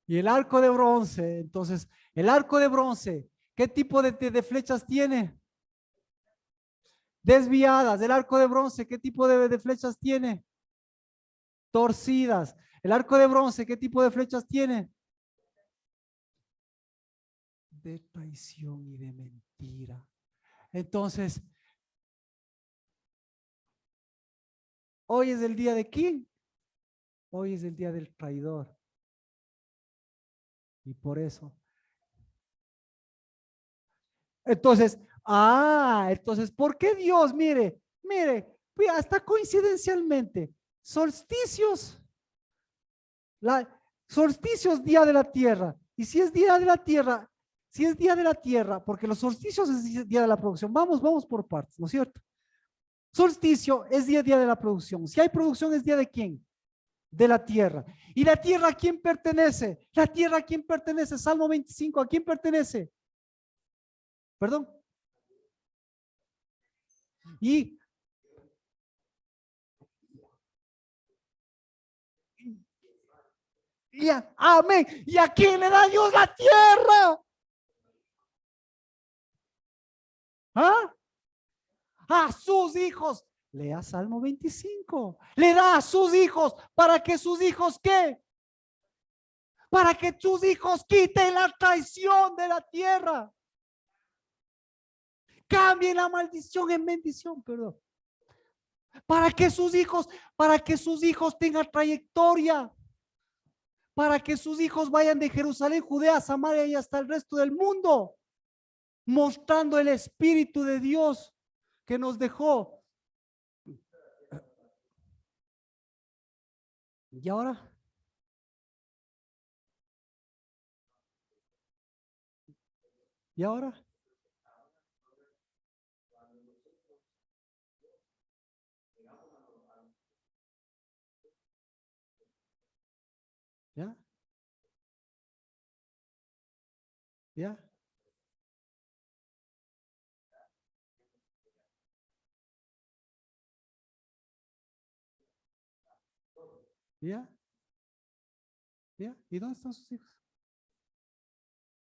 Y el arco de bronce, entonces, el arco de bronce, ¿qué tipo de flechas tiene? Desviadas. El arco de bronce, ¿qué tipo de flechas tiene? Torcidas. El arco de bronce, ¿qué tipo de flechas tiene? De traición y de mentira. Entonces, hoy es el día de quién? Hoy es el día del traidor. Y por eso. Entonces, entonces, ¿por qué Dios? Mire, hasta coincidencialmente, solsticios, solsticios, día de la tierra. Y si es día de la tierra, si es día de la tierra, porque los solsticios es día de la producción, vamos por partes, ¿no es cierto? Solsticio es día de la producción. Si hay producción, ¿es día de quién? De la tierra. ¿Y la tierra a quién pertenece? La tierra a quién pertenece. Salmo 25, ¿a quién pertenece? Perdón. Y, amén. ¿Y a quién le da Dios la tierra? ¿Ah? A sus hijos. Lea Salmo 25. Le da a sus hijos para que sus hijos, ¿qué? Para que tus hijos quiten la traición de la tierra. Cambien la maldición en bendición, perdón. Para que sus hijos tengan trayectoria, para que sus hijos vayan de Jerusalén, Judea, Samaria y hasta el resto del mundo, mostrando el Espíritu de Dios que nos dejó. ¿Y ahora? ¿Y ahora? ¿Ya? ¿Ya? ¿Ya? ¿Ya? ¿Y dónde están sus hijos?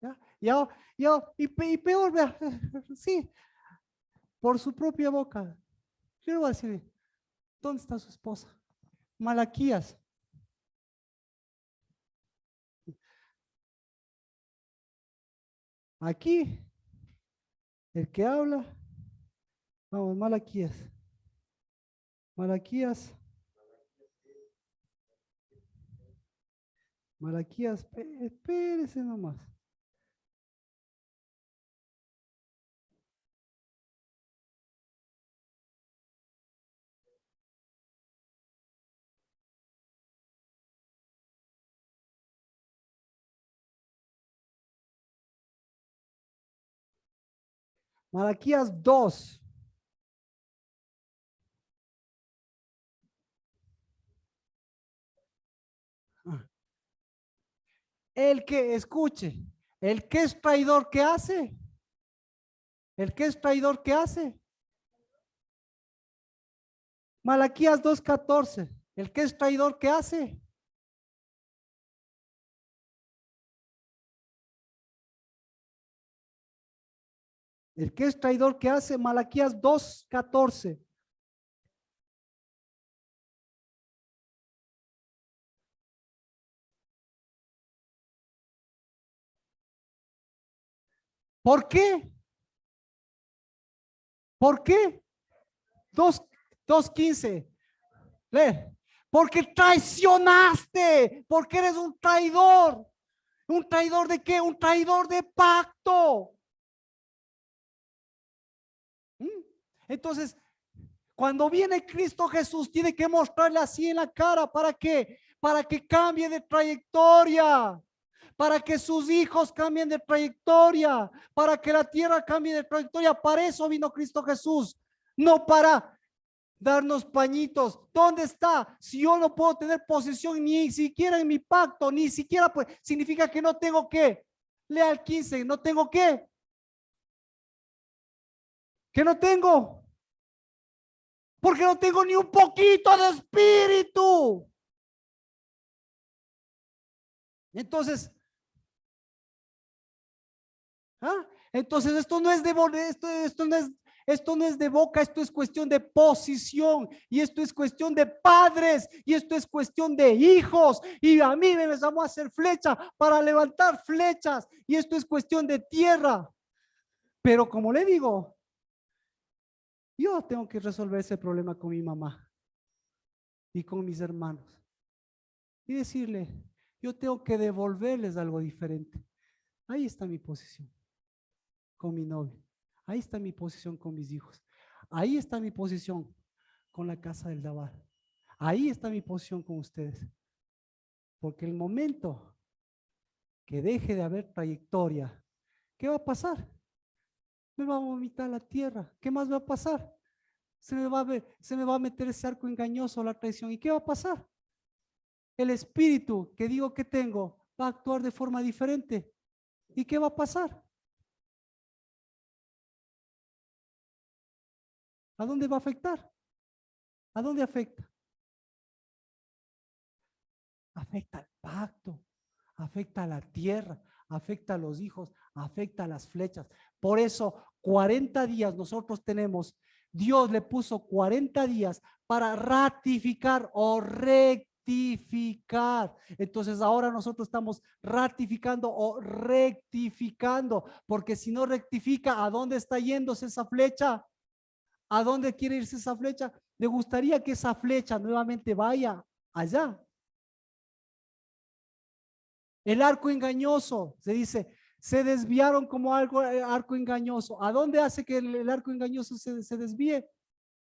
¿Ya? Y peor, vea, sí, por su propia boca. Yo le voy a decir, ¿dónde está su esposa? Malaquías. Aquí, el que habla, vamos, Malaquías. Malaquías. Malaquías, espérese nomás. Malaquías 2. El que escuche, el que es traidor, ¿qué hace? El que es traidor, ¿qué hace? Malaquías 2:14. El que es traidor, ¿qué hace? El que es traidor, ¿qué hace? Malaquías 2:14. ¿Por qué? ¿Por qué? 2:15. Lee. Porque traicionaste, porque eres un traidor. ¿Un traidor de qué? Un traidor de pacto. ¿Mm? Entonces, cuando viene Cristo Jesús, tiene que mostrarle así en la cara. ¿Para qué? Para que cambie de trayectoria. para que sus hijos cambien de trayectoria, para que la tierra cambie de trayectoria. Para eso vino Cristo Jesús, no para darnos pañitos. ¿Dónde está? Si yo no puedo tener posesión ni siquiera en mi pacto, ni siquiera, pues significa que no tengo que. Lea el 15, no tengo que. ¿Qué no tengo? Porque no tengo ni un poquito de espíritu. Entonces, ¿ah? Entonces esto no es de esto no es de boca, esto es cuestión de posición, y esto es cuestión de padres, y esto es cuestión de hijos, y a mí me llamó a hacer flecha para levantar flechas, y esto es cuestión de tierra. Pero como le digo, yo tengo que resolver ese problema con mi mamá y con mis hermanos y decirle, yo tengo que devolverles algo diferente. Ahí está mi posición con mi novio. Ahí está mi posición con mis hijos. Ahí está mi posición con la casa del Dabar. Ahí está mi posición con ustedes. Porque el momento que deje de haber trayectoria, ¿qué va a pasar? Me va a vomitar la tierra. ¿Qué más va a pasar? Se me va a meter ese arco engañoso, la traición. ¿Y qué va a pasar? El espíritu que digo que tengo va a actuar de forma diferente. ¿Y qué va a pasar? ¿A dónde va a afectar? ¿A dónde afecta? Afecta al pacto, afecta a la tierra, afecta a los hijos, afecta a las flechas. Por eso 40 días nosotros tenemos, Dios le puso 40 días para ratificar o rectificar. Entonces ahora nosotros estamos ratificando o rectificando, porque si no rectifica, ¿a dónde está yéndose esa flecha? ¿A dónde quiere irse esa flecha? ¿Le gustaría que esa flecha nuevamente vaya allá? El arco engañoso, se dice, se desviaron como algo, arco engañoso. ¿A dónde hace que el arco engañoso se desvíe?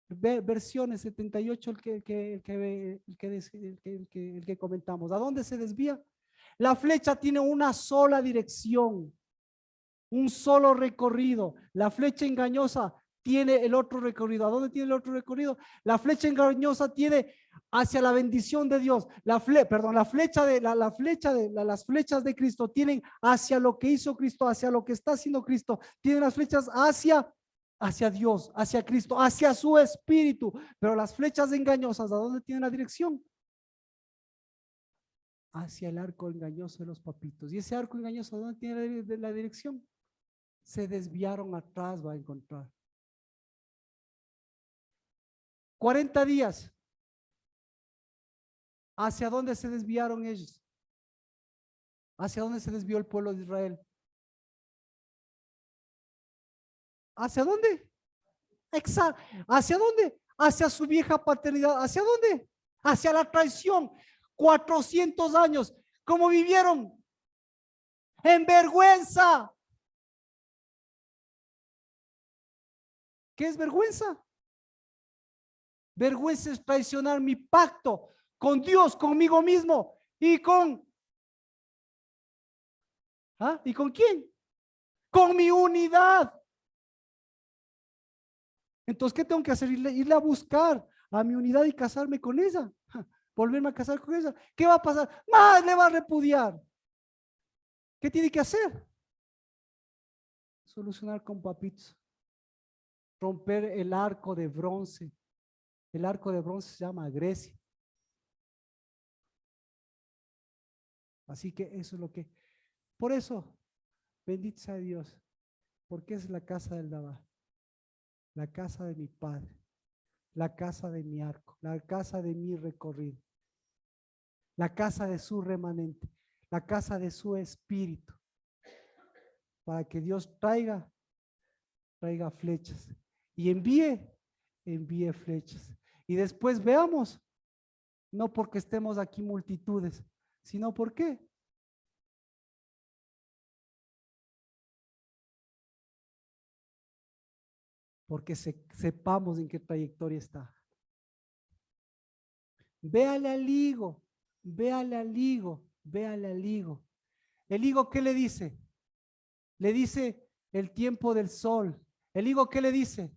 Versiones 78, el que comentamos. ¿A dónde se desvía? La flecha tiene una sola dirección, un solo recorrido. La flecha engañosa tiene el otro recorrido. ¿A dónde tiene el otro recorrido? La flecha engañosa tiene hacia la bendición de Dios. Las flechas de Cristo tienen hacia lo que hizo Cristo, hacia lo que está haciendo Cristo. Tienen las flechas hacia Dios, hacia Cristo, hacia su espíritu. Pero las flechas engañosas, ¿a dónde tienen la dirección? Hacia el arco engañoso de los papitos. ¿Y ese arco engañoso, a dónde tiene la dirección? Se desviaron atrás, va a encontrar. 40 días. ¿Hacia dónde se desviaron ellos? ¿Hacia dónde se desvió el pueblo de Israel? ¿Hacia dónde? Exacto. ¿Hacia dónde? Hacia su vieja paternidad. ¿Hacia dónde? Hacia la traición. 400 años. ¿Cómo vivieron? En vergüenza. ¿Qué es vergüenza? Vergüenza es traicionar mi pacto con Dios, conmigo mismo y con... ¿Ah? ¿Y con quién? Con mi unidad. Entonces, ¿qué tengo que hacer? Irle a buscar a mi unidad y casarme con ella. Volverme a casar con ella. ¿Qué va a pasar? Más le va a repudiar. ¿Qué tiene que hacer? Solucionar con papitos. Romper el arco de bronce. El arco de bronce se llama Grecia. Así que eso es lo que... Por eso, bendito sea Dios, porque es la casa del Dabar, la casa de mi Padre, la casa de mi arco, la casa de mi recorrido, la casa de su remanente, la casa de su espíritu, para que Dios traiga flechas y envíe flechas. Y después veamos, no porque estemos aquí multitudes, sino ¿por qué? Porque sepamos en qué trayectoria está. Véale al higo, véale al higo, véale al higo. El higo, ¿qué le dice? Le dice el tiempo del sol. El higo, ¿qué le dice?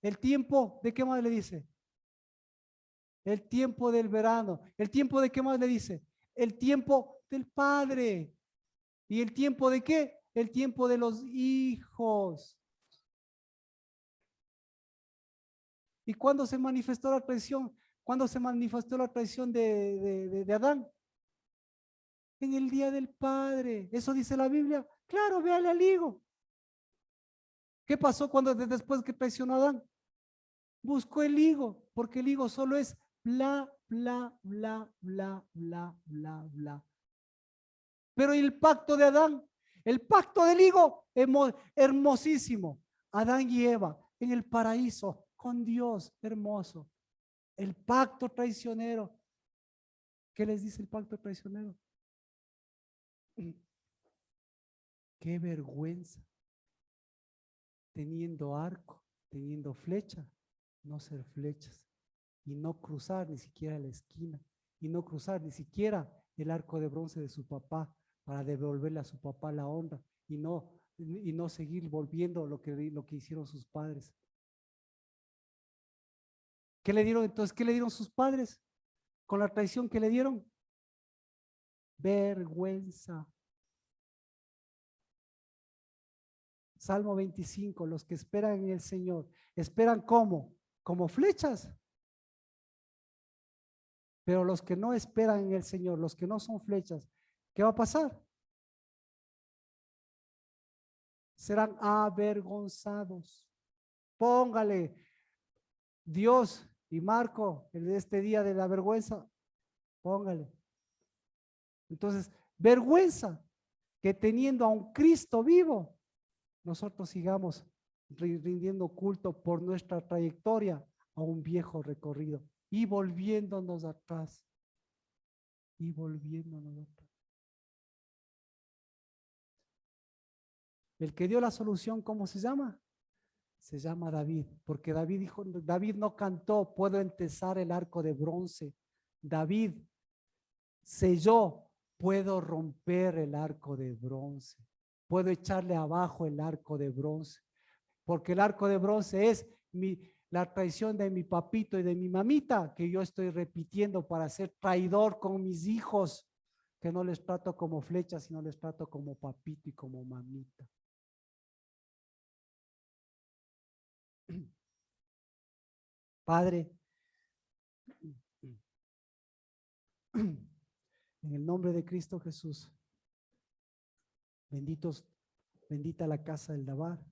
El tiempo, ¿de qué más le dice? El tiempo del verano. ¿El tiempo de qué más le dice? El tiempo del Padre. ¿Y el tiempo de qué? El tiempo de los hijos. ¿Y cuándo se manifestó la traición? ¿Cuándo se manifestó la traición de Adán? En el día del Padre. ¿Eso dice la Biblia? Claro, véale al higo. ¿Qué pasó cuando después que traicionó a Adán? Buscó el higo, porque el higo solo es bla, bla, bla, bla, bla, bla, bla. Pero el pacto de Adán, el pacto del higo, hermosísimo. Adán y Eva en el paraíso con Dios, hermoso. El pacto traicionero. ¿Qué les dice el pacto traicionero? Qué vergüenza. Teniendo arco, teniendo flecha, no ser flechas y no cruzar ni siquiera la esquina y no cruzar ni siquiera el arco de bronce de su papá para devolverle a su papá la honra y no seguir volviendo lo que hicieron sus padres. ¿Qué le dieron entonces? ¿Qué le dieron sus padres con la traición que le dieron? Vergüenza. Salmo 25, los que esperan en el Señor, ¿esperan cómo? Como flechas. Pero los que no esperan en el Señor, los que no son flechas, ¿qué va a pasar? Serán avergonzados. Póngale Dios y Marco el de este día de la vergüenza. Póngale. Entonces, vergüenza que teniendo a un Cristo vivo, nosotros sigamos rindiendo culto por nuestra trayectoria a un viejo recorrido y volviéndonos atrás. Y volviéndonos atrás. El que dio la solución, ¿cómo se llama? Se llama David, porque David dijo, David no cantó, puedo entesar el arco de bronce. David selló, puedo romper el arco de bronce. Puedo echarle abajo el arco de bronce, porque el arco de bronce es la traición de mi papito y de mi mamita, que yo estoy repitiendo para ser traidor con mis hijos, que no les trato como flechas, sino les trato como papito y como mamita. Padre, en el nombre de Cristo Jesús, bendita la casa del Dabar,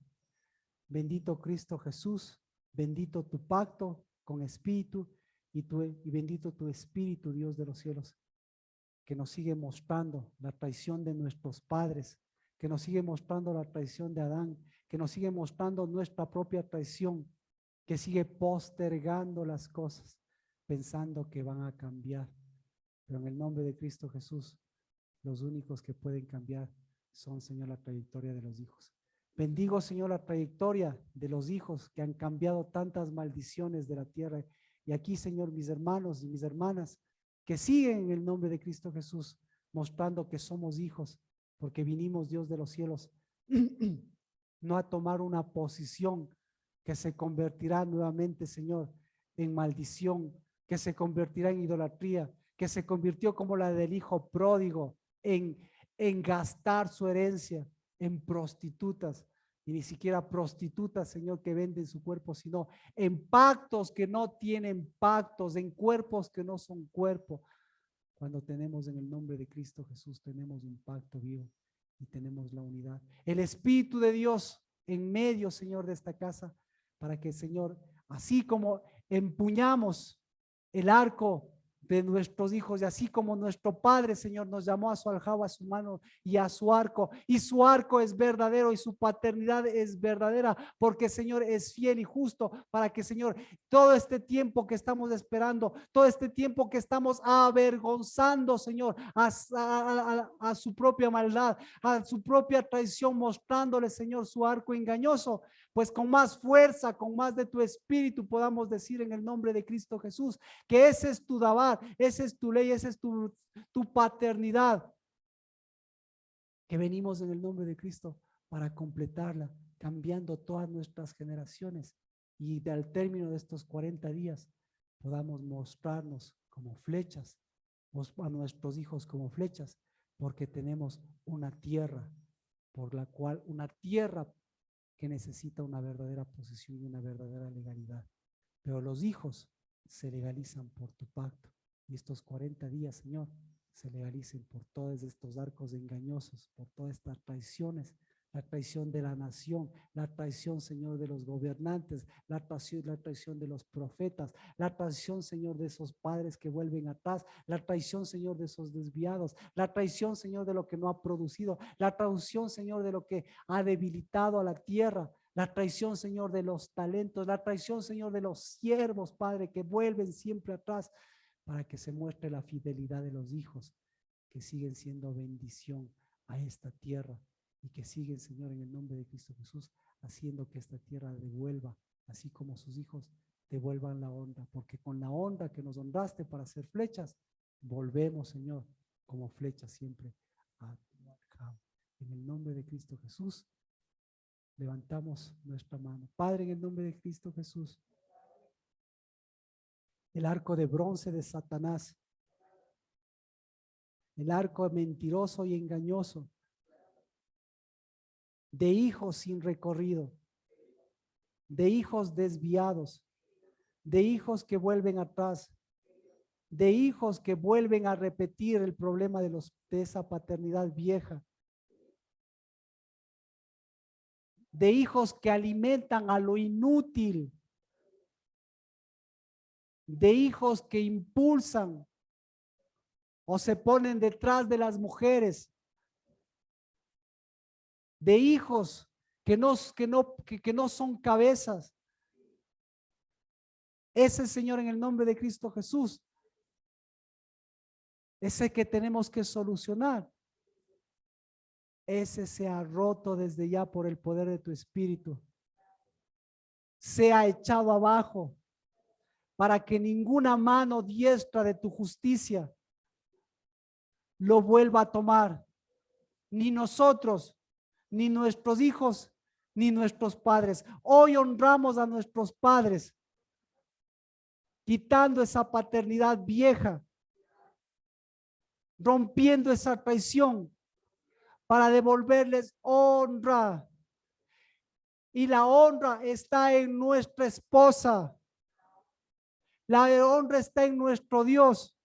bendito Cristo Jesús, bendito tu pacto con espíritu y bendito tu espíritu, Dios de los cielos, que nos sigue mostrando la traición de nuestros padres, que nos sigue mostrando la traición de Adán, que nos sigue mostrando nuestra propia traición, que sigue postergando las cosas, pensando que van a cambiar. Pero en el nombre de Cristo Jesús, los únicos que pueden cambiar son, Señor, la trayectoria de los hijos. Bendigo, Señor, la trayectoria de los hijos que han cambiado tantas maldiciones de la tierra. Y aquí, Señor, mis hermanos y mis hermanas que siguen en el nombre de Cristo Jesús, mostrando que somos hijos, porque vinimos, Dios de los cielos, no a tomar una posición que se convertirá nuevamente, Señor, en maldición, que se convertirá en idolatría, que se convirtió como la del hijo pródigo, en gastar su herencia en prostitutas, y ni siquiera prostitutas, Señor, que venden su cuerpo, sino en pactos que no tienen pactos, en cuerpos que no son cuerpo. Cuando tenemos en el nombre de Cristo Jesús, tenemos un pacto vivo y tenemos la unidad. El Espíritu de Dios en medio, Señor, de esta casa, para que, Señor, así como empuñamos el arco de nuestros hijos, y así como nuestro Padre, Señor, nos llamó a su aljaba, a su mano y a su arco, y su arco es verdadero y su paternidad es verdadera, porque, Señor, es fiel y justo, para que, Señor, todo este tiempo que estamos esperando, todo este tiempo que estamos avergonzando, Señor, a su propia maldad, a su propia traición, mostrándole, Señor, su arco engañoso, pues con más fuerza, con más de tu espíritu podamos decir en el nombre de Cristo Jesús que ese es tu dabar, esa es tu ley, esa es tu paternidad. que venimos en el nombre de Cristo para completarla, cambiando todas nuestras generaciones y al término de estos 40 días podamos mostrarnos como flechas, a nuestros hijos como flechas, porque tenemos una tierra una tierra que necesita una verdadera posesión y una verdadera legalidad. Pero los hijos se legalizan por tu pacto. Y estos 40 días, Señor, se legalicen por todos estos arcos engañosos, por todas estas traiciones, la traición de la nación, la traición, Señor, de los gobernantes, la traición de los profetas, la traición, Señor, de esos padres que vuelven atrás, la traición, Señor, de esos desviados, la traición, Señor, de lo que no ha producido, la traición, Señor, de lo que ha debilitado a la tierra, la traición, Señor, de los talentos, la traición, Señor, de los siervos, Padre, que vuelven siempre atrás para que se muestre la fidelidad de los hijos que siguen siendo bendición a esta tierra y que siguen, Señor, en el nombre de Cristo Jesús, haciendo que esta tierra devuelva, así como sus hijos devuelvan la honra, porque con la honra que nos honraste para hacer flechas, volvemos, Señor, como flechas siempre a tu arcado. En el nombre de Cristo Jesús, levantamos nuestra mano. Padre, en el nombre de Cristo Jesús, el arco de bronce de Satanás, el arco mentiroso y engañoso, de hijos sin recorrido, de hijos desviados, de hijos que vuelven atrás, de hijos que vuelven a repetir el problema de esa paternidad vieja, de hijos que alimentan a lo inútil, de hijos que impulsan o se ponen detrás de las mujeres, de hijos que no son cabezas. Ese, Señor, en el nombre de Cristo Jesús, ese que tenemos que solucionar, ese sea roto desde ya por el poder de tu Espíritu, sea echado abajo, para que ninguna mano diestra de tu justicia lo vuelva a tomar, ni nosotros, ni nuestros hijos, ni nuestros padres. Hoy honramos a nuestros padres, quitando esa paternidad vieja, rompiendo esa traición para devolverles honra. Y la honra está en nuestra esposa. La honra está en nuestro Dios.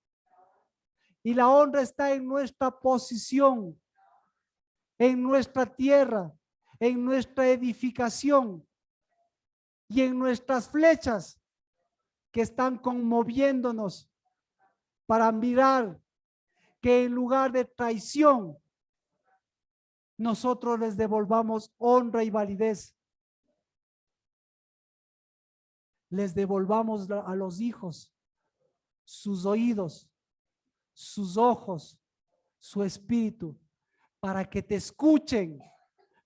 Y la honra está en nuestra posición, en nuestra tierra, en nuestra edificación y en nuestras flechas que están conmoviéndonos para mirar que en lugar de traición, nosotros les devolvamos honra y validez. Les devolvamos a los hijos sus oídos, sus ojos, su espíritu, para que te escuchen,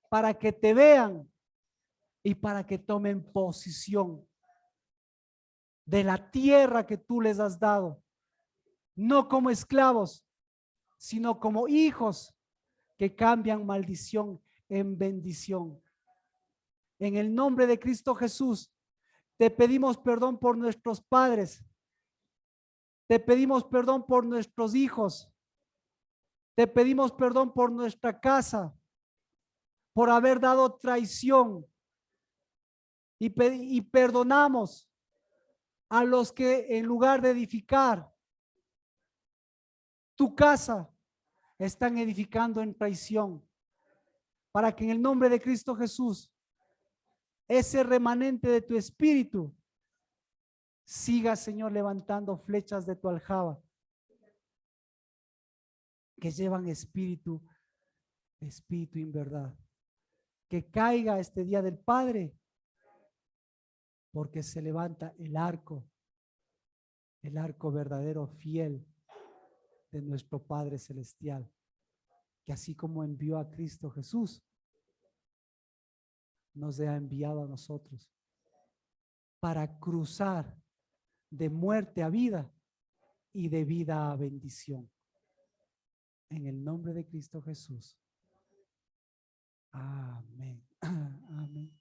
para que te vean y para que tomen posición de la tierra que tú les has dado, no como esclavos, sino como hijos que cambian maldición en bendición. En el nombre de Cristo Jesús, te pedimos perdón por nuestros padres, te pedimos perdón por nuestros hijos, te pedimos perdón por nuestra casa, por haber dado traición y perdonamos a los que en lugar de edificar tu casa, están edificando en traición, para que en el nombre de Cristo Jesús, ese remanente de tu espíritu siga, Señor, levantando flechas de tu aljaba que llevan espíritu en verdad. Que caiga este día del Padre, porque se levanta el arco verdadero, fiel de nuestro Padre Celestial, que así como envió a Cristo Jesús, nos ha enviado a nosotros para cruzar de muerte a vida y de vida a bendición. En el nombre de Cristo Jesús. Amén. Amén.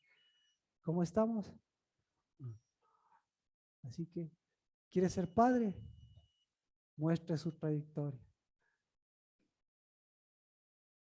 ¿Cómo estamos? Así que, ¿quiere ser padre? Muestre su trayectoria.